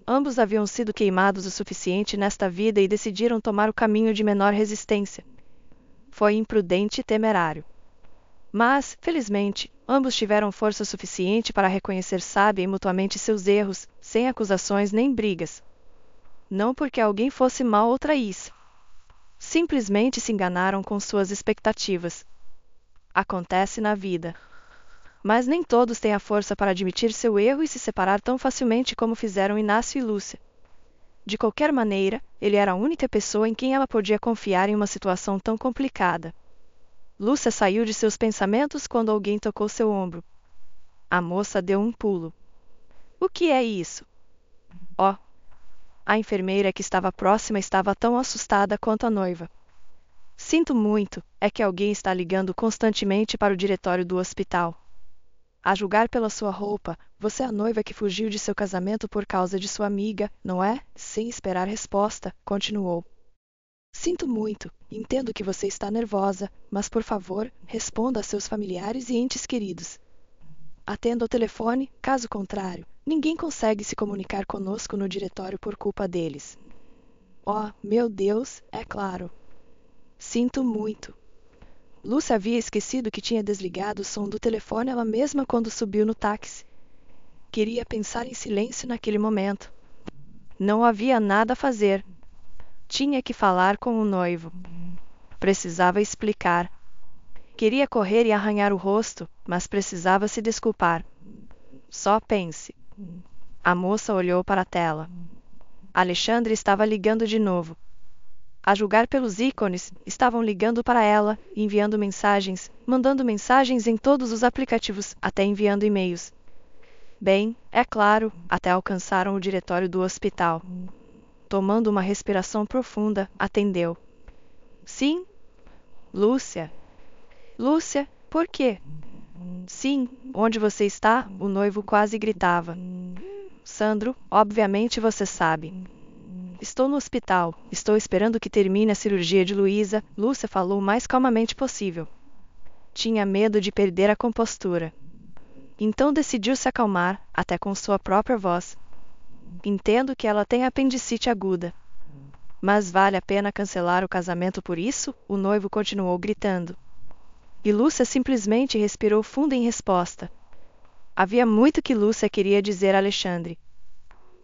Ambos haviam sido queimados o suficiente nesta vida e decidiram tomar o caminho de menor resistência. Foi imprudente e temerário. Mas, felizmente, ambos tiveram força suficiente para reconhecer sábia e mutuamente seus erros, sem acusações nem brigas. Não porque alguém fosse mal ou traísse. Simplesmente se enganaram com suas expectativas. Acontece na vida. Mas nem todos têm a força para admitir seu erro e se separar tão facilmente como fizeram Inácio e Lúcia. De qualquer maneira, ele era a única pessoa em quem ela podia confiar em uma situação tão complicada. Lúcia saiu de seus pensamentos quando alguém tocou seu ombro. A moça deu um pulo. O que é isso? Oh! A enfermeira que estava próxima estava tão assustada quanto a noiva. Sinto muito, é que alguém está ligando constantemente para o diretório do hospital. A julgar pela sua roupa, você é a noiva que fugiu de seu casamento por causa de sua amiga, não é? Sem esperar resposta, continuou. Sinto muito, entendo que você está nervosa, mas por favor, responda a seus familiares e entes queridos. Atenda o telefone, caso contrário, ninguém consegue se comunicar conosco no diretório por culpa deles. Oh, meu Deus, é claro. Sinto muito. Lúcia havia esquecido que tinha desligado o som do telefone ela mesma quando subiu no táxi. Queria pensar em silêncio naquele momento. Não havia nada a fazer. Tinha que falar com o noivo. Precisava explicar. Queria correr e arranhar o rosto, mas precisava se desculpar. Só pense. A moça olhou para a tela. Alexandre estava ligando de novo. A julgar pelos ícones, estavam ligando para ela, enviando mensagens, mandando mensagens em todos os aplicativos, até enviando e-mails. Bem, é claro, até alcançaram o diretório do hospital. Tomando uma respiração profunda, atendeu. Sim? Lúcia? Lúcia, por quê? Sim, onde você está? O noivo quase gritava. Sandro, obviamente você sabe. Estou no hospital. Estou esperando que termine a cirurgia de Luísa. Lúcia falou o mais calmamente possível. Tinha medo de perder a compostura. Então decidiu se acalmar, até com sua própria voz. Entendo que ela tem apendicite aguda. Mas vale a pena cancelar o casamento por isso? O noivo continuou gritando. E Lúcia simplesmente respirou fundo em resposta. Havia muito que Lúcia queria dizer a Alexandre.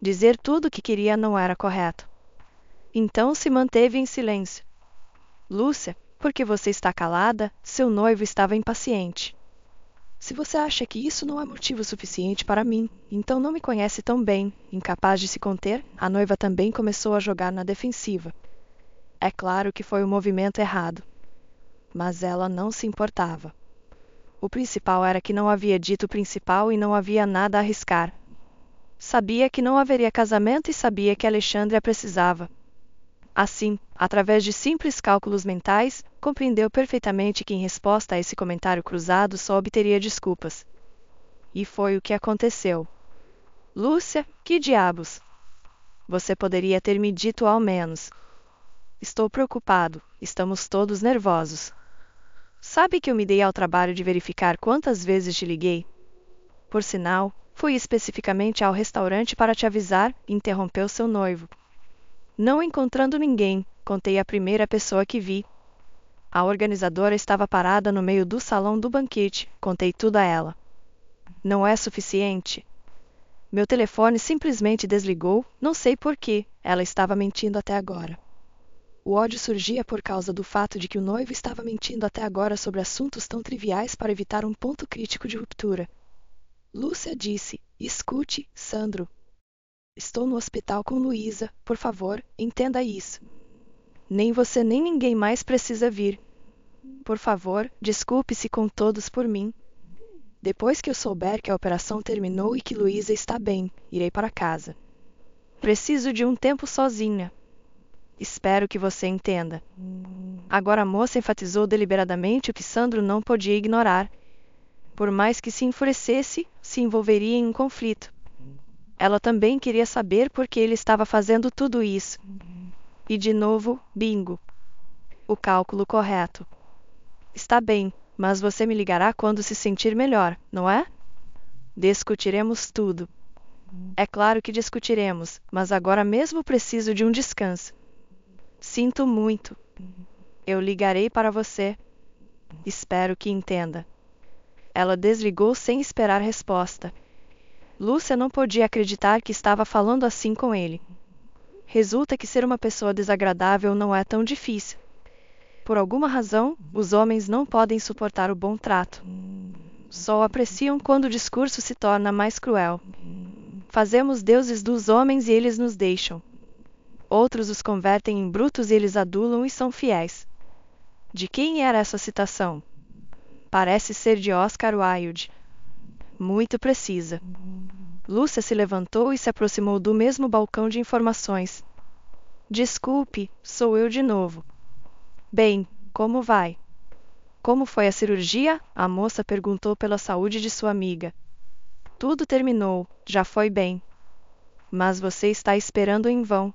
Dizer tudo o que queria não era correto. Então se manteve em silêncio. Lúcia, por que você está calada? Seu noivo estava impaciente. Se você acha que isso não é motivo suficiente para mim, então não me conhece tão bem. Incapaz de se conter, a noiva também começou a jogar na defensiva. É claro que foi o movimento errado. Mas ela não se importava. O principal era que não havia dito o principal e não havia nada a arriscar. Sabia que não haveria casamento e sabia que Alexandre a precisava. Assim, através de simples cálculos mentais, compreendeu perfeitamente que em resposta a esse comentário cruzado só obteria desculpas. E foi o que aconteceu. Lúcia, que diabos? Você poderia ter me dito ao menos. Estou preocupado, estamos todos nervosos. Sabe que eu me dei ao trabalho de verificar quantas vezes te liguei? Por sinal, fui especificamente ao restaurante para te avisar, interrompeu seu noivo. Não encontrando ninguém, contei à primeira pessoa que vi. A organizadora estava parada no meio do salão do banquete, contei tudo a ela. Não é suficiente? Meu telefone simplesmente desligou, não sei por quê, ela estava mentindo até agora. O ódio surgia por causa do fato de que o noivo estava mentindo até agora sobre assuntos tão triviais para evitar um ponto crítico de ruptura. Lúcia disse: escute, Sandro. Estou no hospital com Luísa, por favor, entenda isso. Nem você nem ninguém mais precisa vir. Por favor, desculpe-se com todos por mim. Depois que eu souber que a operação terminou e que Luísa está bem, irei para casa. Preciso de um tempo sozinha. Espero que você entenda. Agora a moça enfatizou deliberadamente o que Sandro não podia ignorar. Por mais que se enfurecesse, se envolveria em um conflito. Ela também queria saber por que ele estava fazendo tudo isso. E de novo, bingo. O cálculo correto. Está bem, mas você me ligará quando se sentir melhor, não é? Discutiremos tudo. É claro que discutiremos, mas agora mesmo preciso de um descanso. Sinto muito. Eu ligarei para você. Espero que entenda. Ela desligou sem esperar resposta. Lúcia não podia acreditar que estava falando assim com ele. Resulta que ser uma pessoa desagradável não é tão difícil. Por alguma razão, os homens não podem suportar o bom trato. Só o apreciam quando o discurso se torna mais cruel. Fazemos deuses dos homens e eles nos deixam. Outros os convertem em brutos e eles adulam e são fiéis. De quem era essa citação? Parece ser de Oscar Wilde. Muito precisa. Lúcia se levantou e se aproximou do mesmo balcão de informações. Desculpe, sou eu de novo. Bem, como vai? Como foi a cirurgia? A moça perguntou pela saúde de sua amiga. Tudo terminou, já foi bem. Mas você está esperando em vão.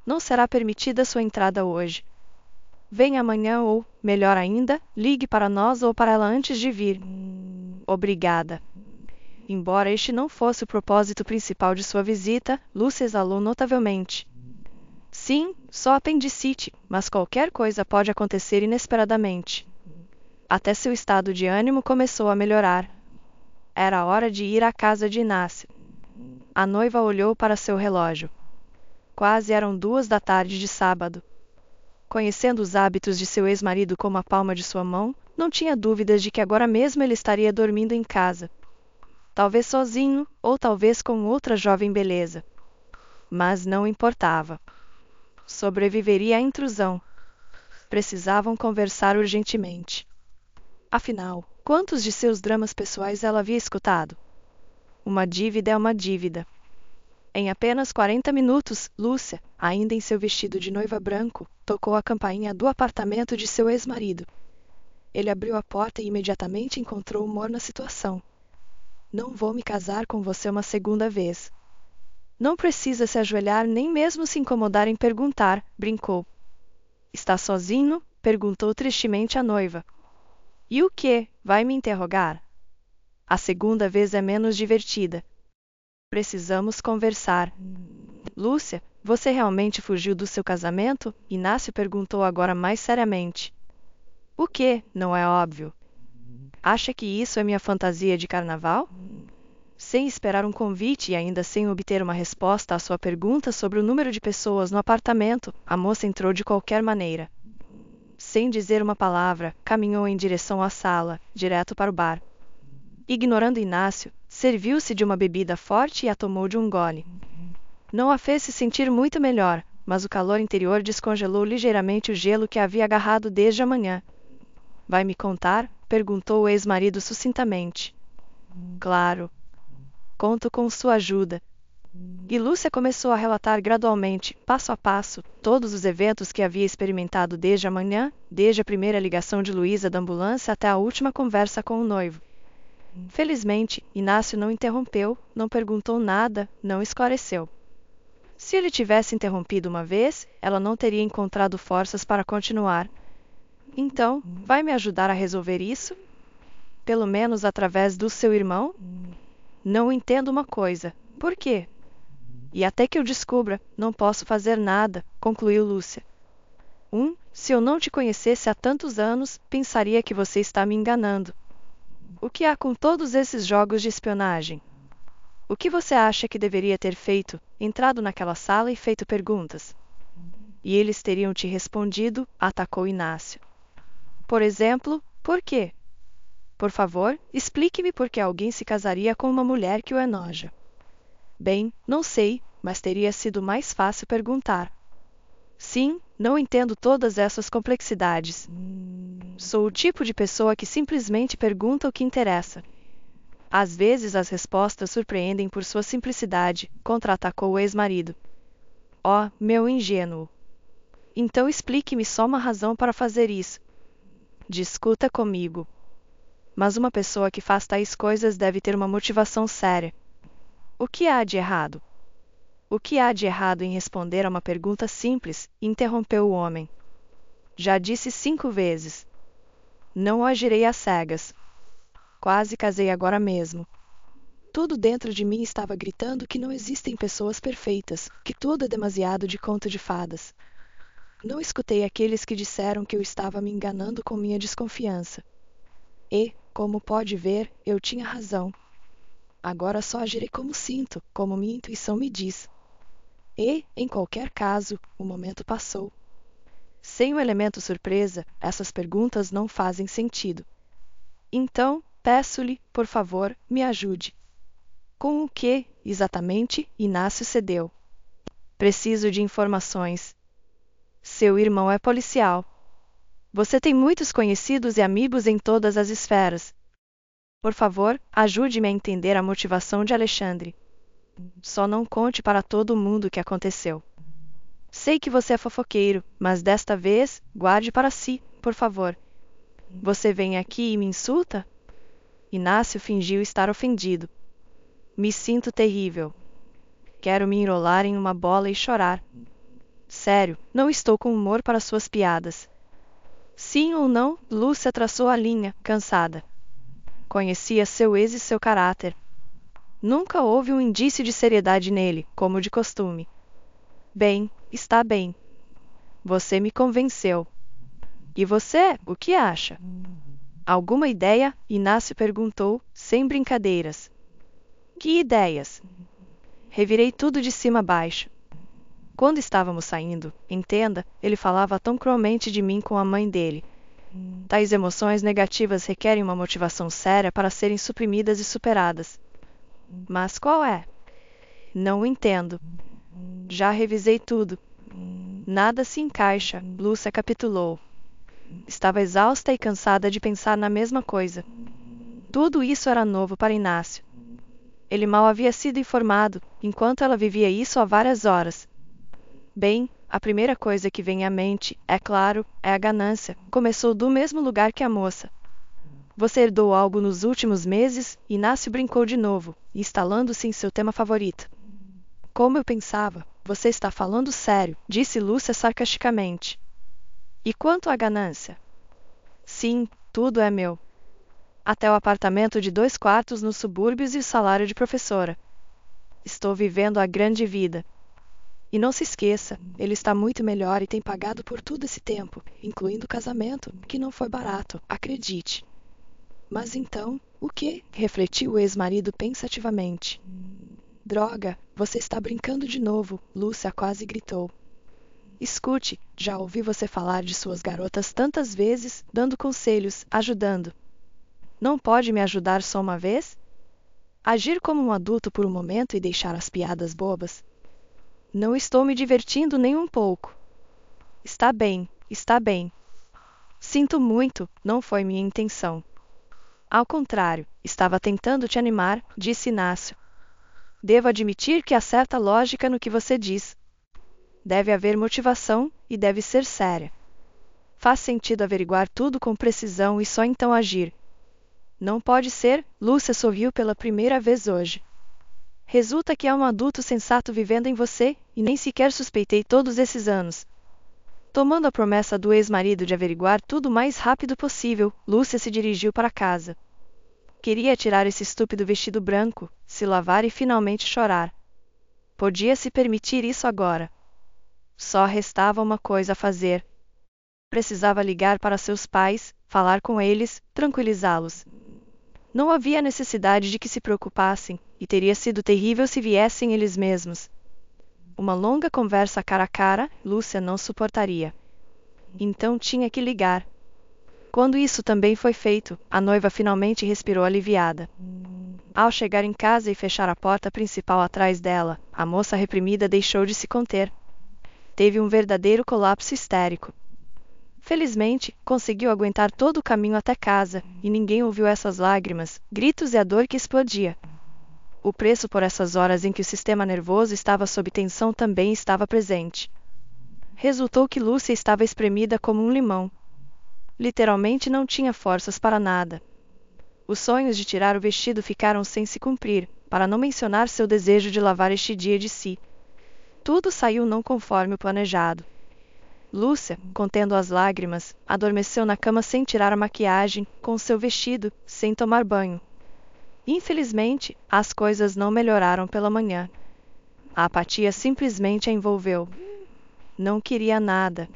Não será permitida sua entrada hoje. Venha amanhã ou, melhor ainda, ligue para nós ou para ela antes de vir. Obrigada. Embora este não fosse o propósito principal de sua visita, Lúcia exalou notavelmente. Sim, só apendicite, mas qualquer coisa pode acontecer inesperadamente. Até seu estado de ânimo começou a melhorar. Era hora de ir à casa de Inácio. A noiva olhou para seu relógio. Quase eram 2 da tarde de sábado. Conhecendo os hábitos de seu ex-marido como a palma de sua mão, não tinha dúvidas de que agora mesmo ele estaria dormindo em casa. Talvez sozinho, ou talvez com outra jovem beleza. Mas não importava. Sobreviveria à intrusão. Precisavam conversar urgentemente. Afinal, quantos de seus dramas pessoais ela havia escutado? Uma dívida é uma dívida. Em apenas 40 minutos, Lúcia, ainda em seu vestido de noiva branco, tocou a campainha do apartamento de seu ex-marido. Ele abriu a porta e imediatamente encontrou humor na situação. Não vou me casar com você uma segunda vez. Não precisa se ajoelhar nem mesmo se incomodar em perguntar, brincou. Está sozinho? Perguntou tristemente a noiva. E o que? Vai me interrogar? A segunda vez é menos divertida. Precisamos conversar. Lúcia, você realmente fugiu do seu casamento? Inácio perguntou agora mais seriamente. O que? Não é óbvio. Acha que isso é minha fantasia de carnaval? Sem esperar um convite e ainda sem obter uma resposta à sua pergunta sobre o número de pessoas no apartamento, a moça entrou de qualquer maneira. Sem dizer uma palavra, caminhou em direção à sala, direto para o bar. Ignorando Inácio, serviu-se de uma bebida forte e a tomou de um gole. Não a fez se sentir muito melhor, mas o calor interior descongelou ligeiramente o gelo que a havia agarrado desde a manhã. Vai me contar? Perguntou o ex-marido sucintamente. Claro. Conto com sua ajuda. E Lúcia começou a relatar gradualmente, passo a passo, todos os eventos que havia experimentado desde a manhã, desde a primeira ligação de Luísa da ambulância até a última conversa com o noivo. Felizmente, Inácio não interrompeu, não perguntou nada, não esclareceu. Se ele tivesse interrompido uma vez, ela não teria encontrado forças para continuar. Então, vai me ajudar a resolver isso? Pelo menos através do seu irmão? Não entendo uma coisa. Por quê? E até que eu descubra, não posso fazer nada, concluiu Lúcia. Se eu não te conhecesse há tantos anos, pensaria que você está me enganando. O que há com todos esses jogos de espionagem? O que você acha que deveria ter feito? Entrado naquela sala e feito perguntas? e eles teriam te respondido, atacou Inácio. Por exemplo, por quê? Por favor, explique-me por que alguém se casaria com uma mulher que o enoja. Bem, não sei, mas teria sido mais fácil perguntar. Sim, não entendo todas essas complexidades. Sou o tipo de pessoa que simplesmente pergunta o que interessa. Às vezes as respostas surpreendem por sua simplicidade, contra-atacou o ex-marido. Oh, meu ingênuo! Então explique-me só uma razão para fazer isso. Discuta comigo. Mas uma pessoa que faz tais coisas deve ter uma motivação séria. O que há de errado? O que há de errado em responder a uma pergunta simples? Interrompeu o homem. Já disse 5 vezes. Não agirei às cegas. Quase casei agora mesmo. Tudo dentro de mim estava gritando que não existem pessoas perfeitas, que tudo é demasiado de conto de fadas. Não escutei aqueles que disseram que eu estava me enganando com minha desconfiança. E, como pode ver, eu tinha razão. Agora só agirei como sinto, como minha intuição me diz. E, em qualquer caso, o momento passou. Sem o elemento surpresa, essas perguntas não fazem sentido. Então, peço-lhe, por favor, me ajude. Com o que, exatamente, Inácio cedeu? Preciso de informações. Seu irmão é policial. Você tem muitos conhecidos e amigos em todas as esferas. Por favor, ajude-me a entender a motivação de Alexandre. Só não conte para todo mundo o que aconteceu. Sei que você é fofoqueiro, mas desta vez, guarde para si, por favor. Você vem aqui e me insulta? Inácio fingiu estar ofendido. Me sinto terrível. Quero me enrolar em uma bola e chorar. Sério, não estou com humor para suas piadas. Sim ou não, Lúcia traçou a linha, cansada. Conhecia seu ex e seu caráter. Nunca houve um indício de seriedade nele, como de costume. Bem, está bem. Você me convenceu. E você, o que acha? Alguma ideia? Inácio perguntou, sem brincadeiras. Que ideias? Revirei tudo de cima a baixo. Quando estávamos saindo, entenda, ele falava tão cruelmente de mim com a mãe dele. Tais emoções negativas requerem uma motivação séria para serem suprimidas e superadas. Mas qual é? Não entendo. Já revisei tudo. Nada se encaixa, Lúcia capitulou. Estava exausta e cansada de pensar na mesma coisa. Tudo isso era novo para Inácio. Ele mal havia sido informado, enquanto ela vivia isso há várias horas. Bem, a primeira coisa que vem à mente, é claro, é a ganância. Começou do mesmo lugar que a moça. Você herdou algo nos últimos meses? Inácio brincou de novo, instalando-se em seu tema favorito. Como eu pensava, você está falando sério, disse Lúcia sarcasticamente. E quanto à ganância? Sim, tudo é meu. Até o apartamento de 2 quartos nos subúrbios e o salário de professora. Estou vivendo a grande vida. E não se esqueça, ele está muito melhor e tem pagado por todo esse tempo, incluindo o casamento, que não foi barato, acredite. Mas então, o quê? Refletiu o ex-marido pensativamente. Droga, você está brincando de novo, Lúcia quase gritou. Escute, já ouvi você falar de suas garotas tantas vezes, dando conselhos, ajudando. Não pode me ajudar só uma vez? Agir como um adulto por um momento e deixar as piadas bobas? Não estou me divertindo nem um pouco. Está bem, está bem. Sinto muito, não foi minha intenção. Ao contrário, estava tentando te animar, disse Inácio. Devo admitir que há certa lógica no que você diz. Deve haver motivação, e deve ser séria. Faz sentido averiguar tudo com precisão e só então agir. Não pode ser, Lúcia sorriu pela primeira vez hoje. Resulta que há um adulto sensato vivendo em você, e nem sequer suspeitei todos esses anos. Tomando a promessa do ex-marido de averiguar tudo o mais rápido possível, Lúcia se dirigiu para casa. Queria tirar esse estúpido vestido branco, se lavar e finalmente chorar. Podia se permitir isso agora. Só restava uma coisa a fazer. Precisava ligar para seus pais, falar com eles, tranquilizá-los. Não havia necessidade de que se preocupassem, e teria sido terrível se viessem eles mesmos. Uma longa conversa cara a cara, Lúcia não suportaria. Então tinha que ligar. Quando isso também foi feito, a noiva finalmente respirou aliviada. Ao chegar em casa e fechar a porta principal atrás dela, a moça reprimida deixou de se conter. Teve um verdadeiro colapso histérico. Felizmente, conseguiu aguentar todo o caminho até casa, e ninguém ouviu essas lágrimas, gritos e a dor que explodia. O preço por essas horas em que o sistema nervoso estava sob tensão também estava presente. Resultou que Lúcia estava espremida como um limão. Literalmente não tinha forças para nada. Os sonhos de tirar o vestido ficaram sem se cumprir, para não mencionar seu desejo de lavar este dia de si. Tudo saiu não conforme o planejado. Lúcia, contendo as lágrimas, adormeceu na cama sem tirar a maquiagem, com seu vestido, sem tomar banho. Infelizmente, as coisas não melhoraram pela manhã. A apatia simplesmente a envolveu. Não queria nada.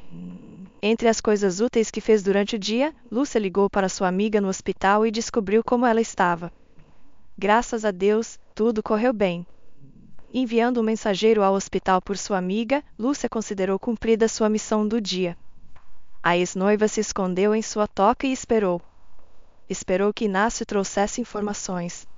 Entre as coisas úteis que fez durante o dia, Lúcia ligou para sua amiga no hospital e descobriu como ela estava. Graças a Deus, tudo correu bem. Enviando um mensageiro ao hospital por sua amiga, Lúcia considerou cumprida sua missão do dia. A ex-noiva se escondeu em sua toca e esperou. Esperou que Inácio trouxesse informações.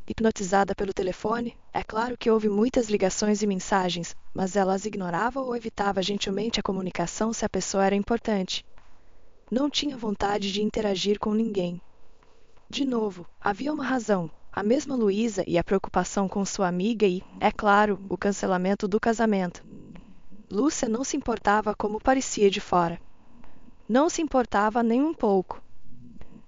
Hipnotizada pelo telefone, é claro que houve muitas ligações e mensagens, mas ela as ignorava ou evitava gentilmente a comunicação se a pessoa era importante. Não tinha vontade de interagir com ninguém. De novo, havia uma razão, a mesma Luísa e a preocupação com sua amiga e, é claro, o cancelamento do casamento. Lúcia não se importava como parecia de fora. Não se importava nem um pouco.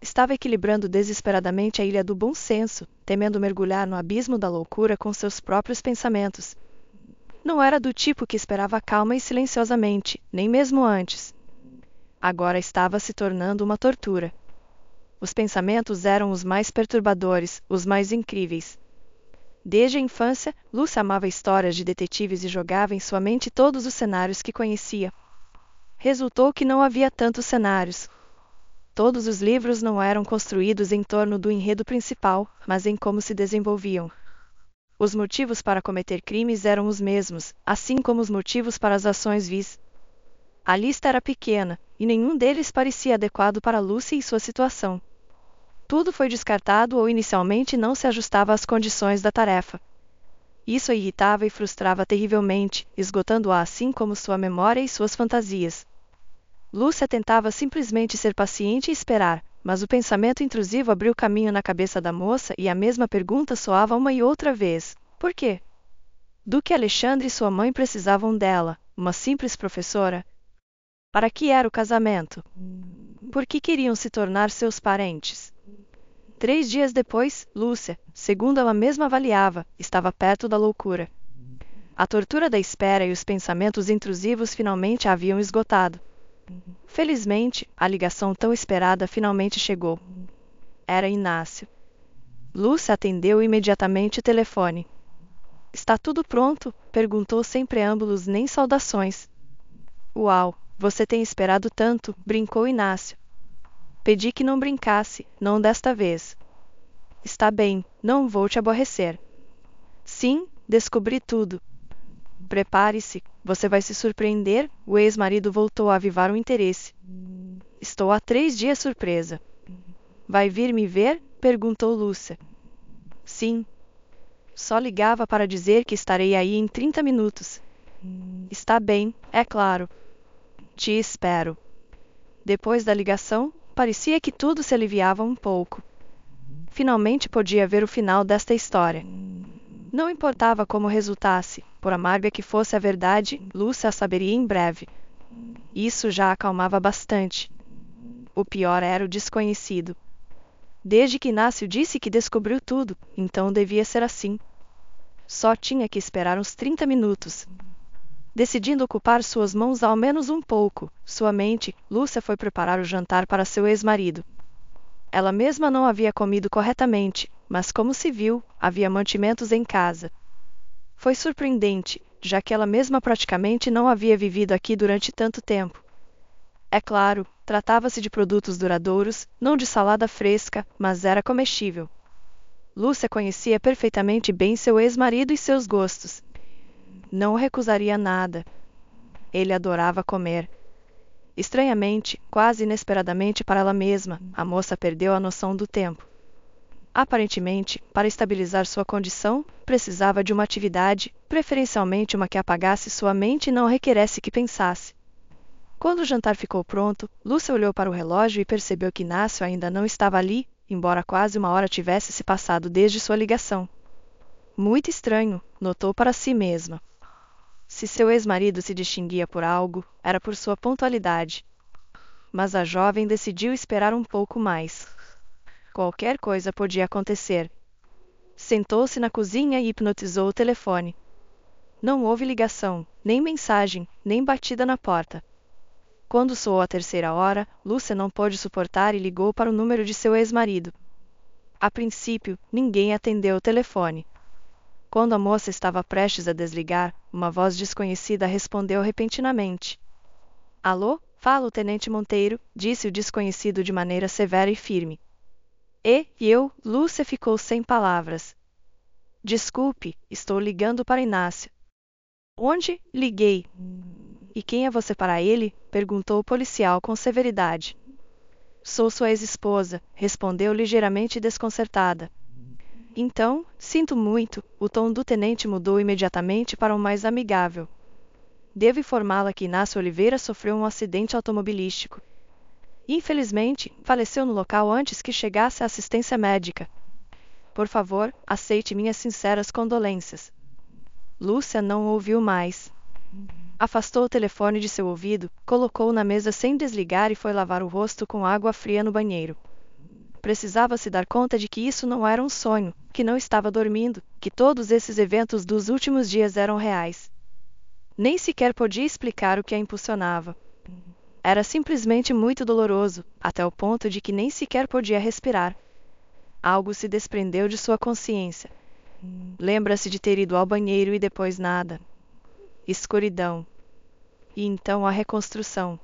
Estava equilibrando desesperadamente a ilha do bom senso, temendo mergulhar no abismo da loucura com seus próprios pensamentos. Não era do tipo que esperava calma e silenciosamente, nem mesmo antes. Agora estava se tornando uma tortura. Os pensamentos eram os mais perturbadores, os mais incríveis. Desde a infância, Lúcia amava histórias de detetives e jogava em sua mente todos os cenários que conhecia. Resultou que não havia tantos cenários. Todos os livros não eram construídos em torno do enredo principal, mas em como se desenvolviam. Os motivos para cometer crimes eram os mesmos, assim como os motivos para as ações vis. A lista era pequena, e nenhum deles parecia adequado para Lúcia e sua situação. Tudo foi descartado ou inicialmente não se ajustava às condições da tarefa. Isso a irritava e frustrava terrivelmente, esgotando-a assim como sua memória e suas fantasias. Lúcia tentava simplesmente ser paciente e esperar, mas o pensamento intrusivo abriu caminho na cabeça da moça e a mesma pergunta soava uma e outra vez. Por quê? Do que Alexandre e sua mãe precisavam dela, uma simples professora? Para que era o casamento? Por que queriam se tornar seus parentes? 3 dias depois, Lúcia, segundo ela mesma avaliava, estava perto da loucura. A tortura da espera e os pensamentos intrusivos finalmente a haviam esgotado. Felizmente, a ligação tão esperada finalmente chegou. Era Inácio. Lúcia atendeu imediatamente o telefone. Está tudo pronto? Perguntou sem preâmbulos nem saudações. Uau, você tem esperado tanto, brincou Inácio. Pedi que não brincasse, não desta vez. Está bem, não vou te aborrecer. Sim, descobri tudo. Prepare-se, você vai se surpreender, o ex-marido voltou a avivar o interesse. Estou há 3 dias surpresa. Vai vir me ver? Perguntou Lúcia. Sim. Só ligava para dizer que estarei aí em 30 minutos. Está bem, é claro. Te espero. Depois da ligação, parecia que tudo se aliviava um pouco. Finalmente podia ver o final desta história. Não importava como resultasse, por amarga que fosse a verdade, Lúcia a saberia em breve. Isso já acalmava bastante. O pior era o desconhecido. Desde que Inácio disse que descobriu tudo, então devia ser assim. Só tinha que esperar uns 30 minutos. Decidindo ocupar suas mãos ao menos um pouco, sua mente, Lúcia foi preparar o jantar para seu ex-marido. Ela mesma não havia comido corretamente, mas como se viu, havia mantimentos em casa. Foi surpreendente, já que ela mesma praticamente não havia vivido aqui durante tanto tempo. É claro, tratava-se de produtos duradouros, não de salada fresca, mas era comestível. Lúcia conhecia perfeitamente bem seu ex-marido e seus gostos. Não recusaria nada. Ele adorava comer. Estranhamente, quase inesperadamente para ela mesma, a moça perdeu a noção do tempo. Aparentemente, para estabilizar sua condição, precisava de uma atividade, preferencialmente uma que apagasse sua mente e não requeresse que pensasse. Quando o jantar ficou pronto, Lúcia olhou para o relógio e percebeu que Inácio ainda não estava ali, embora quase uma hora tivesse se passado desde sua ligação. Muito estranho, notou para si mesma. Se seu ex-marido se distinguia por algo, era por sua pontualidade. Mas a jovem decidiu esperar um pouco mais. Qualquer coisa podia acontecer. Sentou-se na cozinha e hipnotizou o telefone. Não houve ligação, nem mensagem, nem batida na porta. Quando soou a terceira hora, Lúcia não pôde suportar e ligou para o número de seu ex-marido. A princípio, ninguém atendeu o telefone. Quando a moça estava prestes a desligar, uma voz desconhecida respondeu repentinamente. Alô? Fala o tenente Monteiro, disse o desconhecido de maneira severa e firme. E eu, Lúcia ficou sem palavras. Desculpe, estou ligando para Inácio. Onde? Liguei. E quem é você para ele? Perguntou o policial com severidade. Sou sua ex-esposa, respondeu ligeiramente desconcertada. Então, sinto muito, o tom do tenente mudou imediatamente para um mais amigável. Devo informá-la que Inácio Oliveira sofreu um acidente automobilístico. Infelizmente, faleceu no local antes que chegasse a assistência médica. Por favor, aceite minhas sinceras condolências. Lúcia não ouviu mais. Afastou o telefone de seu ouvido, colocou-o na mesa sem desligar e foi lavar o rosto com água fria no banheiro. Precisava se dar conta de que isso não era um sonho, que não estava dormindo, que todos esses eventos dos últimos dias eram reais. Nem sequer podia explicar o que a impulsionava. Era simplesmente muito doloroso, até o ponto de que nem sequer podia respirar. Algo se desprendeu de sua consciência. Lembra-se de ter ido ao banheiro e depois nada. Escuridão. E então a reconstrução.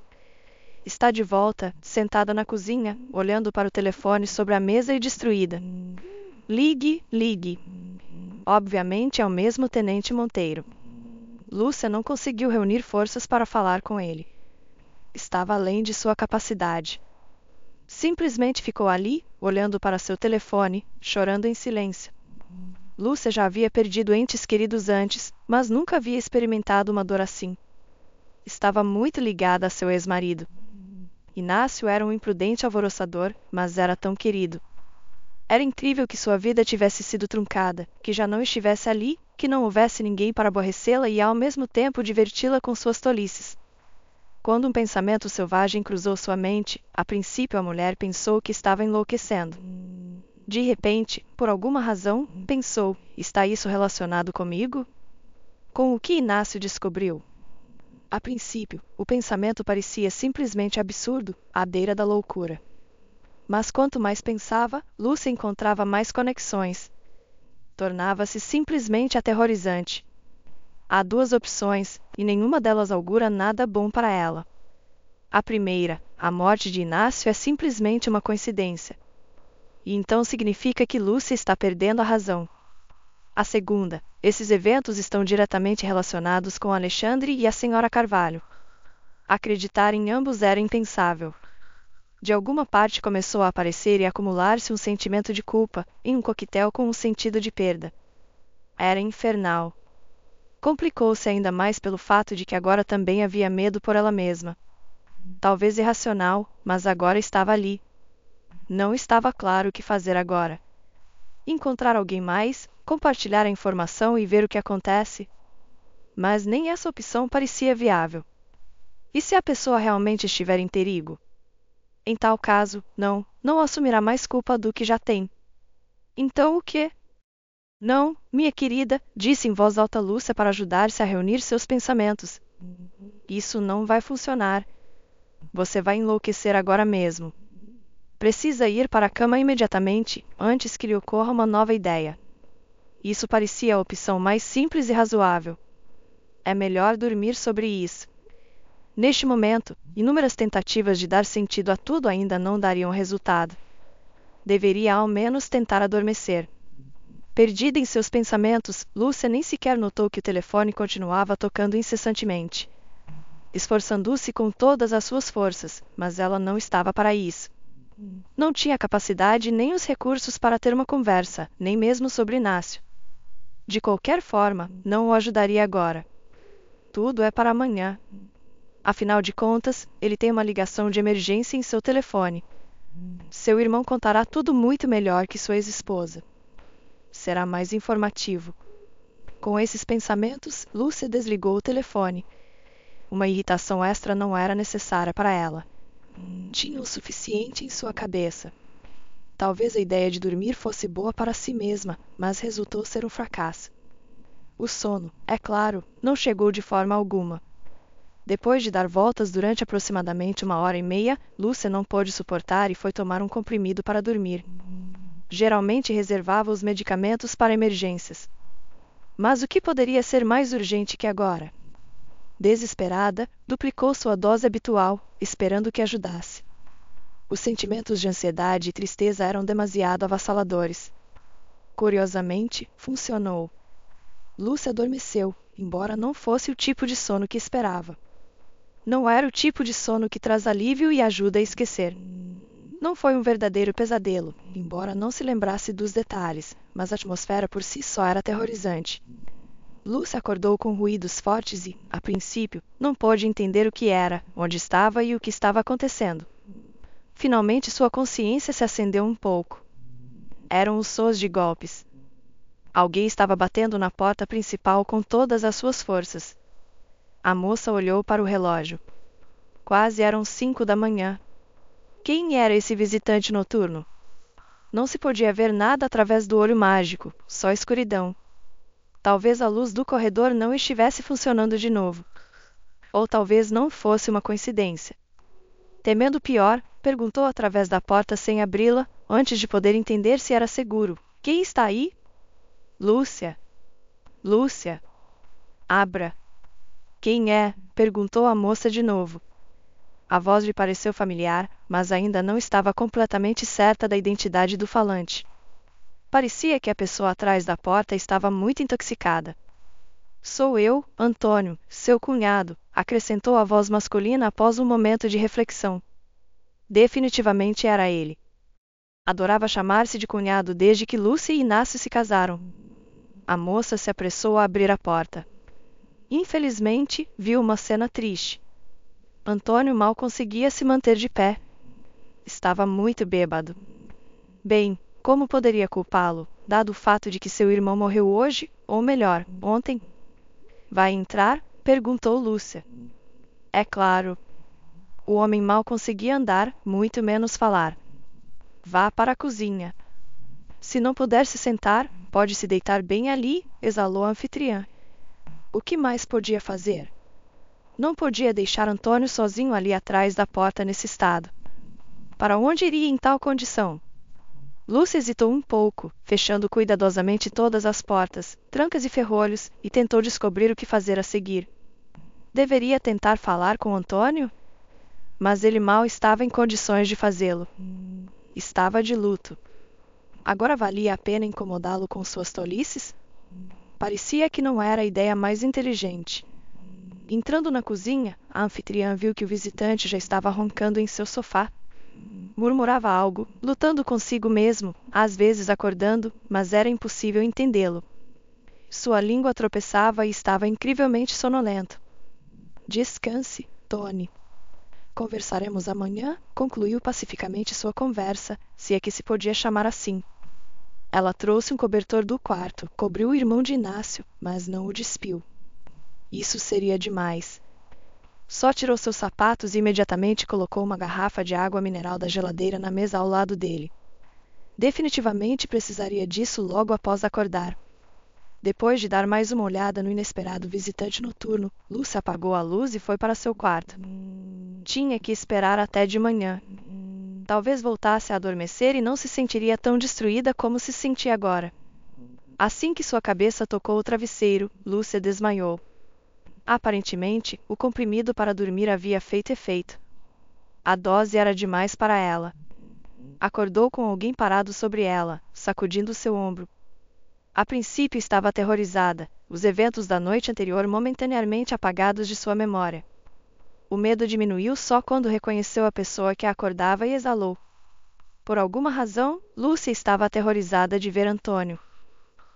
Está de volta, sentada na cozinha, olhando para o telefone sobre a mesa e destruída. Ligue, ligue. Obviamente é o mesmo tenente Monteiro. Lúcia não conseguiu reunir forças para falar com ele. Estava além de sua capacidade. Simplesmente ficou ali, olhando para seu telefone, chorando em silêncio. Lúcia já havia perdido entes queridos antes, mas nunca havia experimentado uma dor assim. Estava muito ligada a seu ex-marido. Inácio era um imprudente alvoroçador, mas era tão querido. Era incrível que sua vida tivesse sido truncada, que já não estivesse ali, que não houvesse ninguém para aborrecê-la e ao mesmo tempo diverti-la com suas tolices. Quando um pensamento selvagem cruzou sua mente, a princípio a mulher pensou que estava enlouquecendo. De repente, por alguma razão, pensou: está isso relacionado comigo? Com o que Inácio descobriu? A princípio, o pensamento parecia simplesmente absurdo, à beira da loucura. Mas quanto mais pensava, Lúcia encontrava mais conexões. Tornava-se simplesmente aterrorizante. Há duas opções, e nenhuma delas augura nada bom para ela. A primeira, a morte de Inácio é simplesmente uma coincidência. E então significa que Lúcia está perdendo a razão. A segunda, esses eventos estão diretamente relacionados com Alexandre e a senhora Carvalho. Acreditar em ambos era impensável. De alguma parte começou a aparecer e acumular-se um sentimento de culpa, em um coquetel com um sentido de perda. Era infernal. Complicou-se ainda mais pelo fato de que agora também havia medo por ela mesma. Talvez irracional, mas agora estava ali. Não estava claro o que fazer agora. Encontrar alguém mais, compartilhar a informação e ver o que acontece? Mas nem essa opção parecia viável. E se a pessoa realmente estiver em perigo? Em tal caso, não assumirá mais culpa do que já tem. Então o quê? Não, minha querida, disse em voz alta Lúcia para ajudar-se a reunir seus pensamentos. Isso não vai funcionar. Você vai enlouquecer agora mesmo. Precisa ir para a cama imediatamente, antes que lhe ocorra uma nova ideia. Isso parecia a opção mais simples e razoável. É melhor dormir sobre isso. Neste momento, inúmeras tentativas de dar sentido a tudo ainda não dariam resultado. Deveria ao menos tentar adormecer. Perdida em seus pensamentos, Lúcia nem sequer notou que o telefone continuava tocando incessantemente. Esforçando-se com todas as suas forças, mas ela não estava para isso. Não tinha capacidade nem os recursos para ter uma conversa, nem mesmo sobre Inácio. De qualquer forma, não o ajudaria agora. Tudo é para amanhã. Afinal de contas, ele tem uma ligação de emergência em seu telefone. Seu irmão contará tudo muito melhor que sua ex-esposa. Será mais informativo. Com esses pensamentos, Lúcia desligou o telefone. Uma irritação extra não era necessária para ela. Tinha o suficiente em sua cabeça. Talvez a ideia de dormir fosse boa para si mesma, mas resultou ser um fracasso. O sono, é claro, não chegou de forma alguma. Depois de dar voltas durante aproximadamente 1h30, Lúcia não pôde suportar e foi tomar um comprimido para dormir. Geralmente reservava os medicamentos para emergências. Mas o que poderia ser mais urgente que agora? Desesperada, duplicou sua dose habitual, esperando que ajudasse. Os sentimentos de ansiedade e tristeza eram demasiado avassaladores. Curiosamente, funcionou. Lúcia adormeceu, embora não fosse o tipo de sono que esperava. Não era o tipo de sono que traz alívio e ajuda a esquecer. Não foi um verdadeiro pesadelo, embora não se lembrasse dos detalhes, mas a atmosfera por si só era aterrorizante. Lúcia acordou com ruídos fortes e, a princípio, não pôde entender o que era, onde estava e o que estava acontecendo. Finalmente sua consciência se acendeu um pouco. Eram os sons de golpes. Alguém estava batendo na porta principal com todas as suas forças. A moça olhou para o relógio. Quase eram 5 da manhã. Quem era esse visitante noturno? Não se podia ver nada através do olho mágico, só escuridão. Talvez a luz do corredor não estivesse funcionando de novo. Ou talvez não fosse uma coincidência. Temendo o pior, perguntou através da porta sem abri-la, antes de poder entender se era seguro. Quem está aí? Lúcia. Lúcia. Abra. Quem é? Perguntou a moça de novo. A voz lhe pareceu familiar, mas ainda não estava completamente certa da identidade do falante. Parecia que a pessoa atrás da porta estava muito intoxicada. Sou eu, Antônio, seu cunhado, acrescentou a voz masculina após um momento de reflexão. Definitivamente era ele. Adorava chamar-se de cunhado desde que Lúcia e Inácio se casaram. A moça se apressou a abrir a porta. Infelizmente, viu uma cena triste. Antônio mal conseguia se manter de pé. Estava muito bêbado. Bem, como poderia culpá-lo, dado o fato de que seu irmão morreu hoje, ou melhor, ontem? Vai entrar? Perguntou Lúcia. É claro. O homem mal conseguia andar, muito menos falar. Vá para a cozinha. Se não puder se sentar, pode se deitar bem ali, exalou a anfitriã. O que mais podia fazer? Não podia deixar Antônio sozinho ali atrás da porta nesse estado. Para onde iria em tal condição? Lúcia hesitou um pouco, fechando cuidadosamente todas as portas, trancas e ferrolhos, e tentou descobrir o que fazer a seguir. Deveria tentar falar com Antônio? Mas ele mal estava em condições de fazê-lo. Estava de luto. Agora valia a pena incomodá-lo com suas tolices? Parecia que não era a ideia mais inteligente. Entrando na cozinha, a anfitriã viu que o visitante já estava roncando em seu sofá. Murmurava algo, lutando consigo mesmo, às vezes acordando, mas era impossível entendê-lo. Sua língua tropeçava e estava incrivelmente sonolento. Descanse, Tony. Conversaremos amanhã, concluiu pacificamente sua conversa, se é que se podia chamar assim. Ela trouxe um cobertor do quarto, cobriu o irmão de Inácio, mas não o despiu. Isso seria demais. Só tirou seus sapatos e imediatamente colocou uma garrafa de água mineral da geladeira na mesa ao lado dele. Definitivamente precisaria disso logo após acordar. Depois de dar mais uma olhada no inesperado visitante noturno, Lúcia apagou a luz e foi para seu quarto. Tinha que esperar até de manhã. Talvez voltasse a adormecer e não se sentiria tão destruída como se sentia agora. Assim que sua cabeça tocou o travesseiro, Lúcia desmaiou. Aparentemente, o comprimido para dormir havia feito efeito. A dose era demais para ela. Acordou com alguém parado sobre ela, sacudindo seu ombro. A princípio estava aterrorizada, os eventos da noite anterior momentaneamente apagados de sua memória. O medo diminuiu só quando reconheceu a pessoa que a acordava e exalou. Por alguma razão, Lúcia estava aterrorizada de ver Antônio.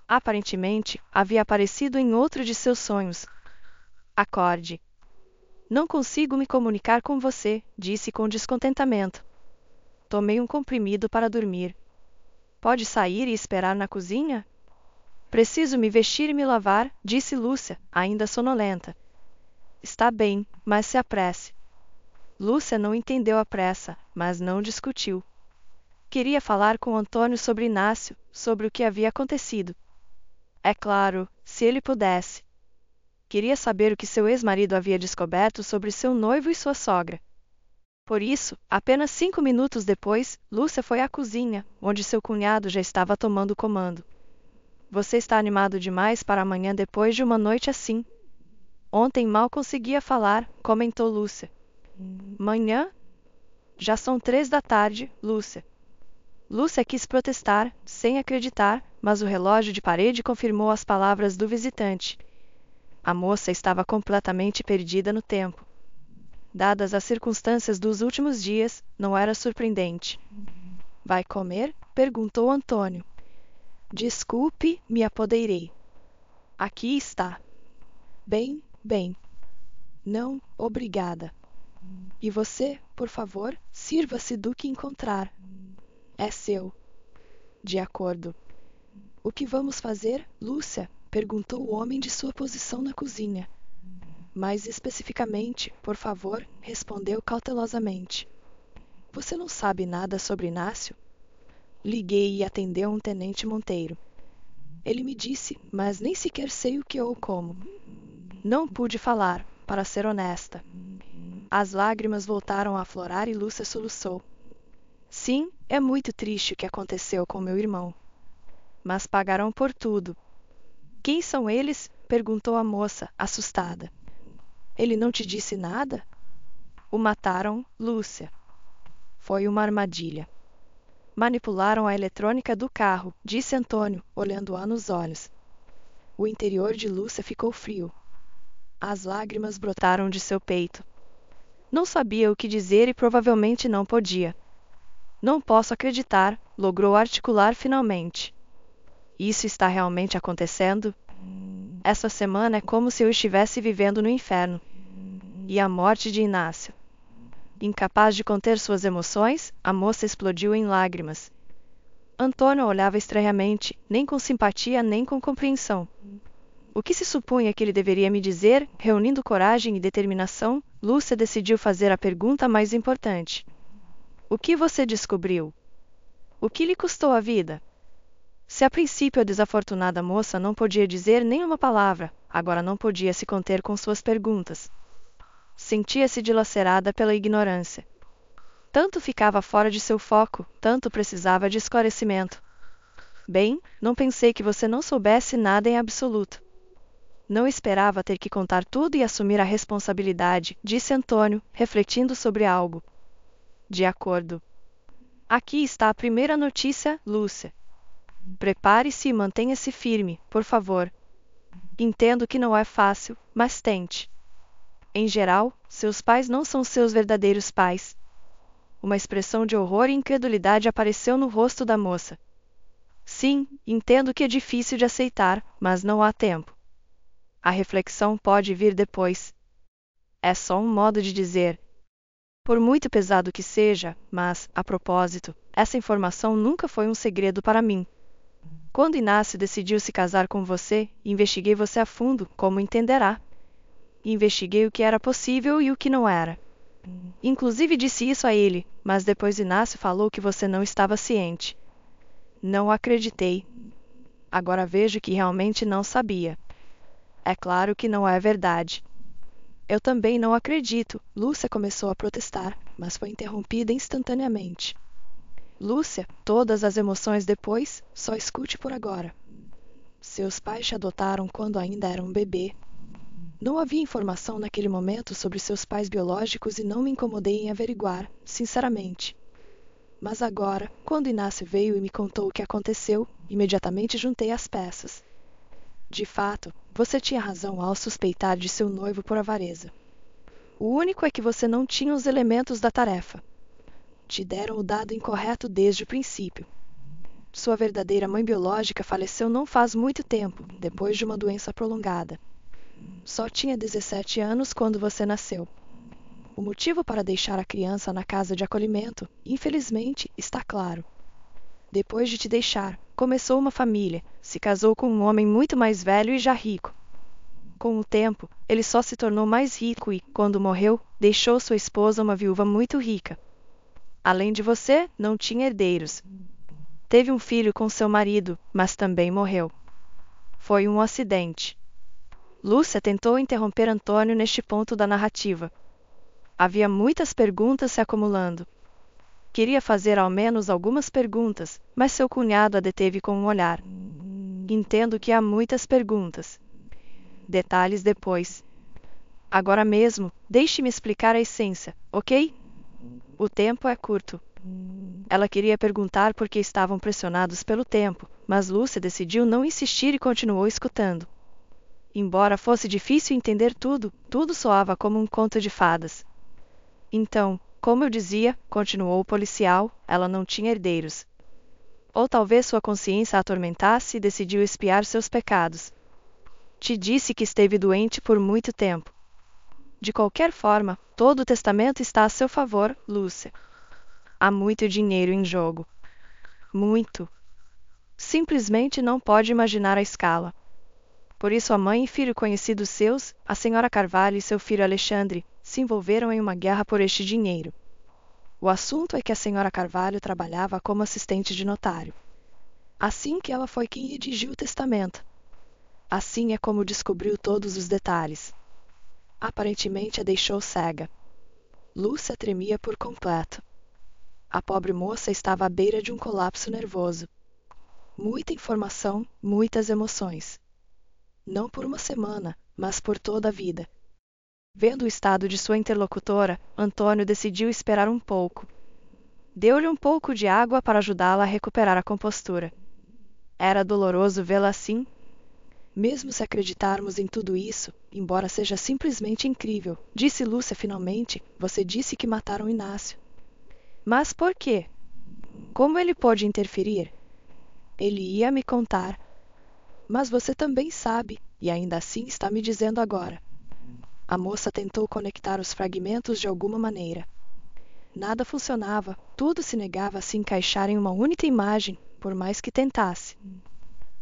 Aparentemente, havia aparecido em outro de seus sonhos. Acorde. Não consigo me comunicar com você, disse com descontentamento. Tomei um comprimido para dormir. Pode sair e esperar na cozinha? Preciso me vestir e me lavar, disse Lúcia, ainda sonolenta. Está bem, mas se apresse. Lúcia não entendeu a pressa, mas não discutiu. Queria falar com Antônio sobre Inácio, sobre o que havia acontecido. É claro, se ele pudesse. Queria saber o que seu ex-marido havia descoberto sobre seu noivo e sua sogra. Por isso, apenas 5 minutos depois, Lúcia foi à cozinha, onde seu cunhado já estava tomando o comando. Você está animado demais para amanhã depois de uma noite assim. Ontem mal conseguia falar, comentou Lúcia. Manhã? Já são 3 da tarde, Lúcia. Lúcia quis protestar, sem acreditar, mas o relógio de parede confirmou as palavras do visitante. A moça estava completamente perdida no tempo. Dadas as circunstâncias dos últimos dias, não era surpreendente. Vai comer? Perguntou Antônio. Desculpe, me apoderei. Aqui está. Bem, bem. Não, obrigada. E você, por favor, sirva-se do que encontrar. É seu. De acordo. O que vamos fazer, Lúcia? Perguntou o homem de sua posição na cozinha. Mais especificamente, por favor, respondeu cautelosamente. Você não sabe nada sobre Inácio? Liguei e atendeu um tenente Monteiro. Ele me disse, mas nem sequer sei o que ou como. Não pude falar, para ser honesta. As lágrimas voltaram a aflorar e Lúcia soluçou. Sim, é muito triste o que aconteceu com meu irmão. Mas pagarão por tudo. Quem são eles? Perguntou a moça, assustada. Ele não te disse nada? O mataram, Lúcia. Foi uma armadilha. Manipularam a eletrônica do carro, disse Antônio, olhando-a nos olhos. O interior de Lúcia ficou frio. As lágrimas brotaram de seu peito. Não sabia o que dizer e provavelmente não podia. Não posso acreditar, logrou articular finalmente. Isso está realmente acontecendo? Essa semana é como se eu estivesse vivendo no inferno. E a morte de Inácio. Incapaz de conter suas emoções, a moça explodiu em lágrimas. Antônio olhava estranhamente, nem com simpatia nem com compreensão. O que se supunha que ele deveria me dizer? Reunindo coragem e determinação, Lúcia decidiu fazer a pergunta mais importante. O que você descobriu? O que lhe custou a vida? Se a princípio a desafortunada moça não podia dizer nem uma palavra, agora não podia se conter com suas perguntas. Sentia-se dilacerada pela ignorância. Tanto ficava fora de seu foco, tanto precisava de esclarecimento. Bem, não pensei que você não soubesse nada em absoluto. Não esperava ter que contar tudo e assumir a responsabilidade, disse Antônio, refletindo sobre algo. De acordo. Aqui está a primeira notícia, Lúcia. Prepare-se e mantenha-se firme, por favor. Entendo que não é fácil, mas tente. Em geral, seus pais não são seus verdadeiros pais. Uma expressão de horror e incredulidade apareceu no rosto da moça. Sim, entendo que é difícil de aceitar, mas não há tempo. A reflexão pode vir depois. É só um modo de dizer. Por muito pesado que seja, mas, a propósito, essa informação nunca foi um segredo para mim. Quando Inácio decidiu se casar com você, investiguei você a fundo, como entenderá. Investiguei o que era possível e o que não era. Inclusive disse isso a ele, mas depois Inácio falou que você não estava ciente. Não acreditei. Agora vejo que realmente não sabia. É claro que não é verdade. Eu também não acredito, Lúcia começou a protestar, mas foi interrompida instantaneamente. Lúcia, todas as emoções depois, só escute por agora. Seus pais te adotaram quando ainda era um bebê. Não havia informação naquele momento sobre seus pais biológicos e não me incomodei em averiguar, sinceramente. Mas agora, quando Inácio veio e me contou o que aconteceu, Imediatamente juntei as peças. De fato, você tinha razão ao suspeitar de seu noivo por avareza. O único é que você não tinha os elementos da tarefa. Te deram o dado incorreto desde o princípio. Sua verdadeira mãe biológica faleceu não faz muito tempo, depois de uma doença prolongada. Só tinha 17 anos quando você nasceu. O motivo para deixar a criança na casa de acolhimento, infelizmente, está claro. Depois de te deixar, começou uma família, se casou com um homem muito mais velho e já rico. Com o tempo, ele só se tornou mais rico e, quando morreu, deixou sua esposa uma viúva muito rica. Além de você, não tinha herdeiros. Teve um filho com seu marido, mas também morreu. Foi um acidente. Lúcia tentou interromper Antônio neste ponto da narrativa. Havia muitas perguntas se acumulando. Queria fazer ao menos algumas perguntas, mas seu cunhado a deteve com um olhar. Entendo que há muitas perguntas. Detalhes depois. Agora mesmo, deixe-me explicar a essência, ok? O tempo é curto. Ela queria perguntar por que estavam pressionados pelo tempo, mas Lúcia decidiu não insistir e continuou escutando. Embora fosse difícil entender tudo, tudo soava como um conto de fadas. Então, como eu dizia, continuou o policial, ela não tinha herdeiros. Ou talvez sua consciência a atormentasse e decidiu expiar seus pecados. Te disse que esteve doente por muito tempo. De qualquer forma, todo o testamento está a seu favor, Lúcia. Há muito dinheiro em jogo. Muito. Simplesmente não pode imaginar a escala. Por isso a mãe e filho conhecidos seus, a senhora Carvalho e seu filho Alexandre, se envolveram em uma guerra por este dinheiro. O assunto é que a senhora Carvalho trabalhava como assistente de notário. Assim que ela foi quem redigiu o testamento. Assim é como descobriu todos os detalhes. Aparentemente a deixou cega. Lúcia tremia por completo. A pobre moça estava à beira de um colapso nervoso. Muita informação, muitas emoções. Não por uma semana, mas por toda a vida. Vendo o estado de sua interlocutora, Antônio decidiu esperar um pouco. Deu-lhe um pouco de água para ajudá-la a recuperar a compostura. Era doloroso vê-la assim. Mesmo se acreditarmos em tudo isso, embora seja simplesmente incrível, disse Lúcia finalmente, você disse que mataram Inácio. Mas por quê? Como ele pôde interferir? Ele ia me contar. Mas você também sabe, e ainda assim está me dizendo agora. A moça tentou conectar os fragmentos de alguma maneira. Nada funcionava, tudo se negava a se encaixar em uma única imagem, por mais que tentasse.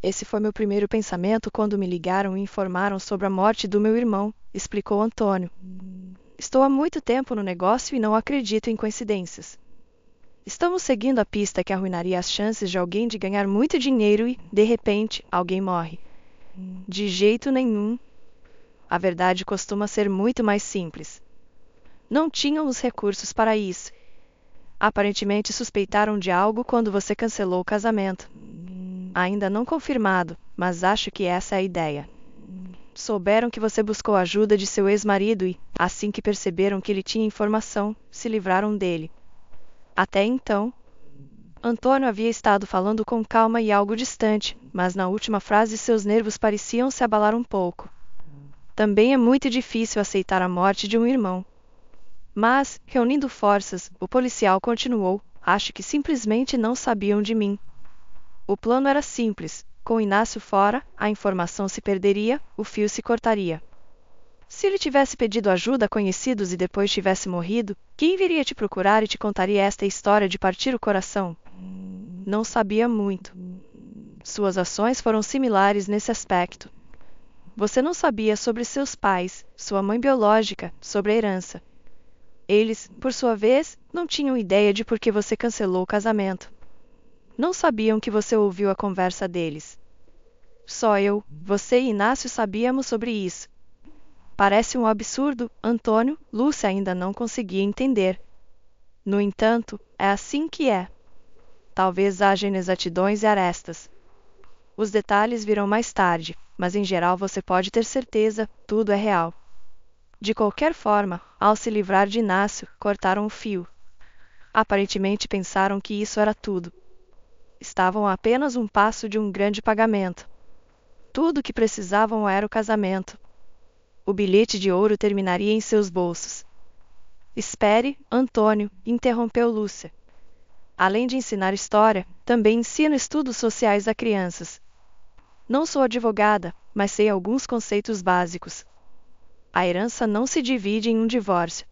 Esse foi meu primeiro pensamento quando me ligaram e informaram sobre a morte do meu irmão, explicou Antônio. Estou há muito tempo no negócio e não acredito em coincidências. Estamos seguindo a pista que arruinaria as chances de alguém de ganhar muito dinheiro e, de repente, alguém morre. De jeito nenhum. A verdade costuma ser muito mais simples. Não tinham os recursos para isso. Aparentemente suspeitaram de algo quando você cancelou o casamento. Ainda não confirmado, mas acho que essa é a ideia. Souberam que você buscou ajuda de seu ex-marido e, assim que perceberam que ele tinha informação, se livraram dele. Até então, Antônio havia estado falando com calma e algo distante, mas na última frase seus nervos pareciam se abalar um pouco. Também é muito difícil aceitar a morte de um irmão. Mas, reunindo forças, o policial continuou, acho que simplesmente não sabiam de mim. O plano era simples, com Inácio fora, a informação se perderia, o fio se cortaria. Se ele tivesse pedido ajuda a conhecidos e depois tivesse morrido, quem viria te procurar e te contaria esta história de partir o coração? Não sabia muito. Suas ações foram similares nesse aspecto. Você não sabia sobre seus pais, sua mãe biológica, sobre a herança. Eles, por sua vez, não tinham ideia de por que você cancelou o casamento. Não sabiam que você ouviu a conversa deles. Só eu, você e Inácio sabíamos sobre isso. Parece um absurdo, Antônio, Lúcia ainda não conseguia entender. No entanto, é assim que é. Talvez haja inexatidões e arestas. Os detalhes virão mais tarde, mas em geral você pode ter certeza, tudo é real. De qualquer forma, ao se livrar de Inácio, cortaram o fio. Aparentemente pensaram que isso era tudo. estavam a apenas um passo de um grande pagamento. Tudo o que precisavam era o casamento. O bilhete de ouro terminaria em seus bolsos. Espere, Antônio, interrompeu Lúcia. Além de ensinar história, também ensino estudos sociais a crianças. Não sou advogada, mas sei alguns conceitos básicos. A herança não se divide em um divórcio.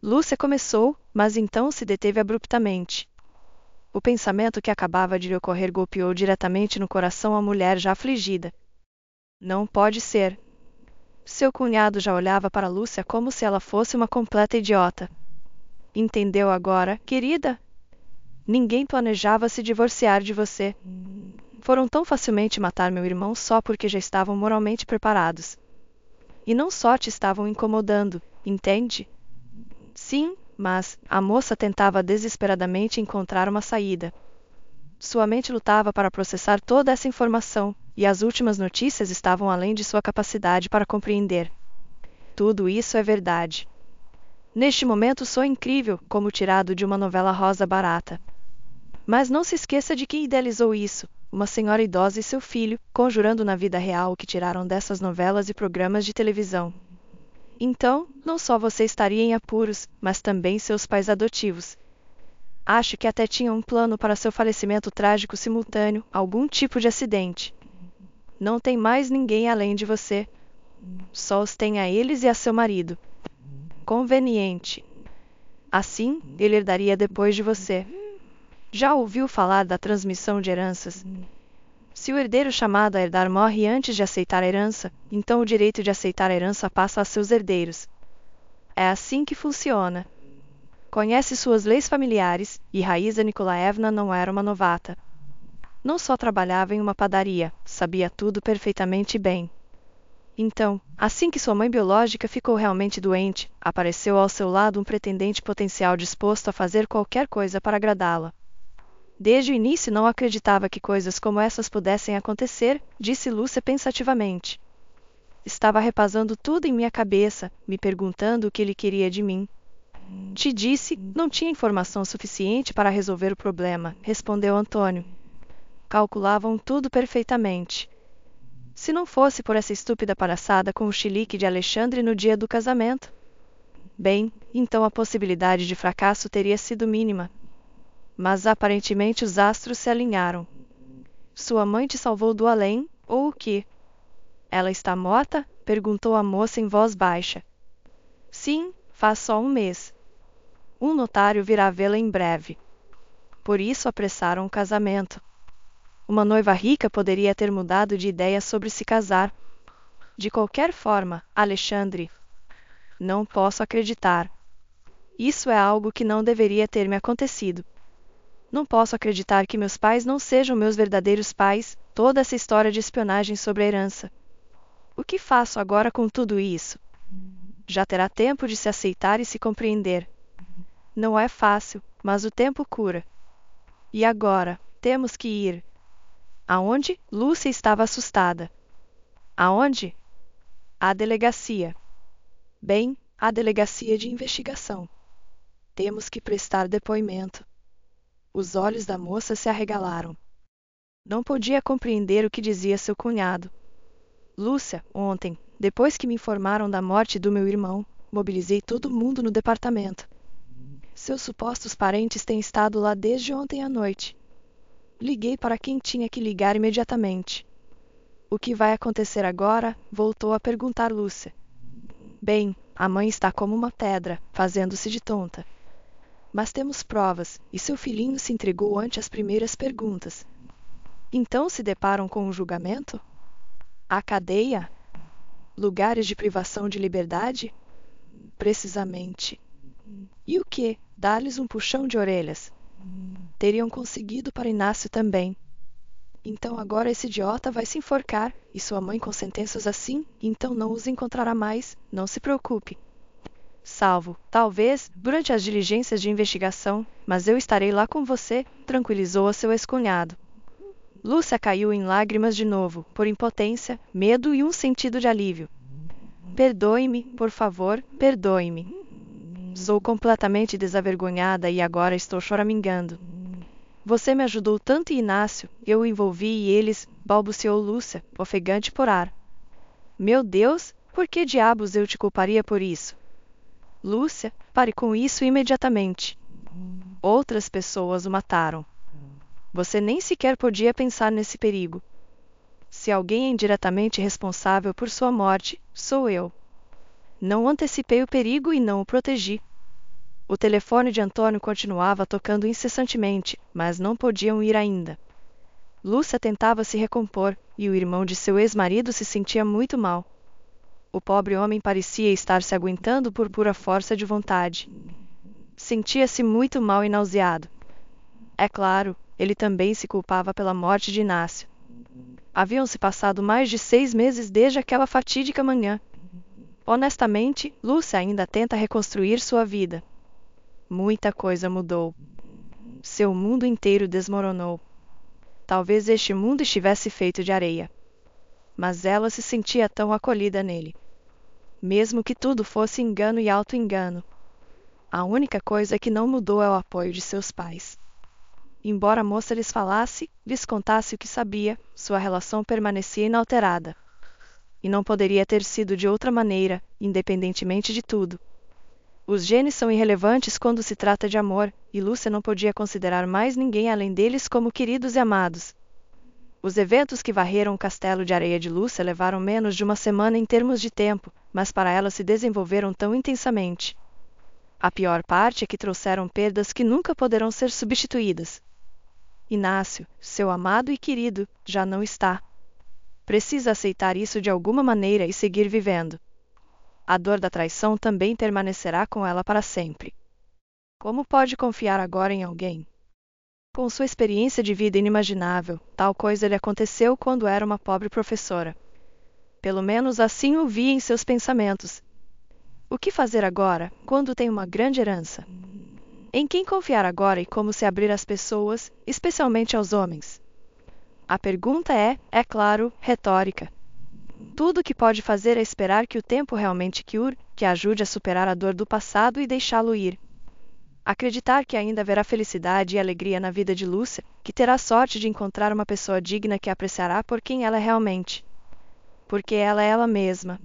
Lúcia começou, mas então se deteve abruptamente. O pensamento que acabava de lhe ocorrer golpeou diretamente no coração a mulher já afligida. Não pode ser. Seu cunhado já olhava para Lúcia como se ela fosse uma completa idiota. Entendeu agora, querida? Ninguém planejava se divorciar de você. Foram tão facilmente matar meu irmão só porque já estavam moralmente preparados. E não só te estavam incomodando, entende? Sim, mas a moça tentava desesperadamente encontrar uma saída. Sua mente lutava para processar toda essa informação, e as últimas notícias estavam além de sua capacidade para compreender. Tudo isso é verdade. Neste momento sou incrível, como tirado de uma novela rosa barata. Mas não se esqueça de quem idealizou isso, uma senhora idosa e seu filho, conjurando na vida real o que tiraram dessas novelas e programas de televisão. Então, não só você estaria em apuros, mas também seus pais adotivos. Acho que até tinha um plano para seu falecimento trágico simultâneo, algum tipo de acidente. Não tem mais ninguém além de você. Só os tem a eles e a seu marido. Conveniente. Assim, ele herdaria depois de você. Já ouviu falar da transmissão de heranças? Se o herdeiro chamado a herdar morre antes de aceitar a herança, então o direito de aceitar a herança passa a seus herdeiros. É assim que funciona. Conhece suas leis familiares, e Raíza Nikolaevna não era uma novata. Não só trabalhava em uma padaria, sabia tudo perfeitamente bem. Então, assim que sua mãe biológica ficou realmente doente, apareceu ao seu lado um pretendente potencial disposto a fazer qualquer coisa para agradá-la. Desde o início não acreditava que coisas como essas pudessem acontecer, disse Lúcia pensativamente. Estava repassando tudo em minha cabeça, me perguntando o que ele queria de mim. Te disse, não tinha informação suficiente para resolver o problema, respondeu Antônio. Calculavam tudo perfeitamente. Se não fosse por essa estúpida palhaçada com o chilique de Alexandre no dia do casamento. Bem, então a possibilidade de fracasso teria sido mínima. Mas aparentemente os astros se alinharam. Sua mãe te salvou do além, ou o quê? Ela está morta? Perguntou a moça em voz baixa. Sim, faz só um mês. Um notário virá vê-la em breve. Por isso apressaram o casamento. Uma noiva rica poderia ter mudado de ideia sobre se casar. De qualquer forma, Alexandre. Não posso acreditar. Isso é algo que não deveria ter me acontecido. Não posso acreditar que meus pais não sejam meus verdadeiros pais, toda essa história de espionagem sobre a herança. O que faço agora com tudo isso? Já terá tempo de se aceitar e se compreender. Não é fácil, mas o tempo cura. E agora, temos que ir. Aonde? Lúcia estava assustada. Aonde? À delegacia. Bem, à delegacia de investigação. Temos que prestar depoimento. Os olhos da moça se arregalaram. Não podia compreender o que dizia seu cunhado. Lúcia, ontem, depois que me informaram da morte do meu irmão, mobilizei todo mundo no departamento. Seus supostos parentes têm estado lá desde ontem à noite. Liguei para quem tinha que ligar imediatamente. O que vai acontecer agora? Voltou a perguntar Lúcia. Bem, a mãe está como uma pedra, fazendo-se de tonta. Mas temos provas, e seu filhinho se entregou ante as primeiras perguntas. Então se deparam com um julgamento? A cadeia? Lugares de privação de liberdade? Precisamente. E o que? Dar-lhes um puxão de orelhas. Teriam conseguido para Inácio também. Então agora esse idiota vai se enforcar, e sua mãe com sentenças assim, então não os encontrará mais, não se preocupe. Salvo, talvez, durante as diligências de investigação, mas eu estarei lá com você, tranquilizou a seu ex-cunhado. Lúcia caiu em lágrimas de novo, por impotência, medo e um sentido de alívio. Perdoe-me, por favor, perdoe-me. Sou completamente desavergonhada e agora estou choramingando. Você me ajudou tanto, Inácio, eu o envolvi e eles, balbuciou Lúcia, ofegante por ar. Meu Deus, por que diabos eu te culparia por isso? Lúcia, pare com isso imediatamente. Outras pessoas o mataram. Você nem sequer podia pensar nesse perigo. Se alguém é indiretamente responsável por sua morte, sou eu. Não antecipei o perigo e não o protegi. O telefone de Antônio continuava tocando incessantemente, mas não podiam ir ainda. Lúcia tentava se recompor, e o irmão de seu ex-marido se sentia muito mal. O pobre homem parecia estar se aguentando por pura força de vontade. Sentia-se muito mal e nauseado. É claro, ele também se culpava pela morte de Inácio. Haviam-se passado mais de 6 meses desde aquela fatídica manhã. Honestamente, Lúcia ainda tenta reconstruir sua vida. Muita coisa mudou. Seu mundo inteiro desmoronou. Talvez este mundo estivesse feito de areia. Mas ela se sentia tão acolhida nele. Mesmo que tudo fosse engano e auto-engano. A única coisa que não mudou é o apoio de seus pais. Embora a moça lhes falasse, lhes contasse o que sabia, sua relação permanecia inalterada. E não poderia ter sido de outra maneira, independentemente de tudo. Os genes são irrelevantes quando se trata de amor, e Lúcia não podia considerar mais ninguém além deles como queridos e amados. Os eventos que varreram o castelo de areia de Lúcia levaram menos de uma semana em termos de tempo, mas para ela se desenvolveram tão intensamente. A pior parte é que trouxeram perdas que nunca poderão ser substituídas. Inácio, seu amado e querido, já não está. Precisa aceitar isso de alguma maneira e seguir vivendo. A dor da traição também permanecerá com ela para sempre. Como pode confiar agora em alguém? Com sua experiência de vida inimaginável, tal coisa lhe aconteceu quando era uma pobre professora. Pelo menos assim o via em seus pensamentos. O que fazer agora, quando tem uma grande herança? Em quem confiar agora e como se abrir às pessoas, especialmente aos homens? A pergunta é claro, retórica. Tudo o que pode fazer é esperar que o tempo realmente cure, que ajude a superar a dor do passado e deixá-lo ir. Acreditar que ainda haverá felicidade e alegria na vida de Lúcia, que terá sorte de encontrar uma pessoa digna que a apreciará por quem ela é realmente. Porque ela é ela mesma.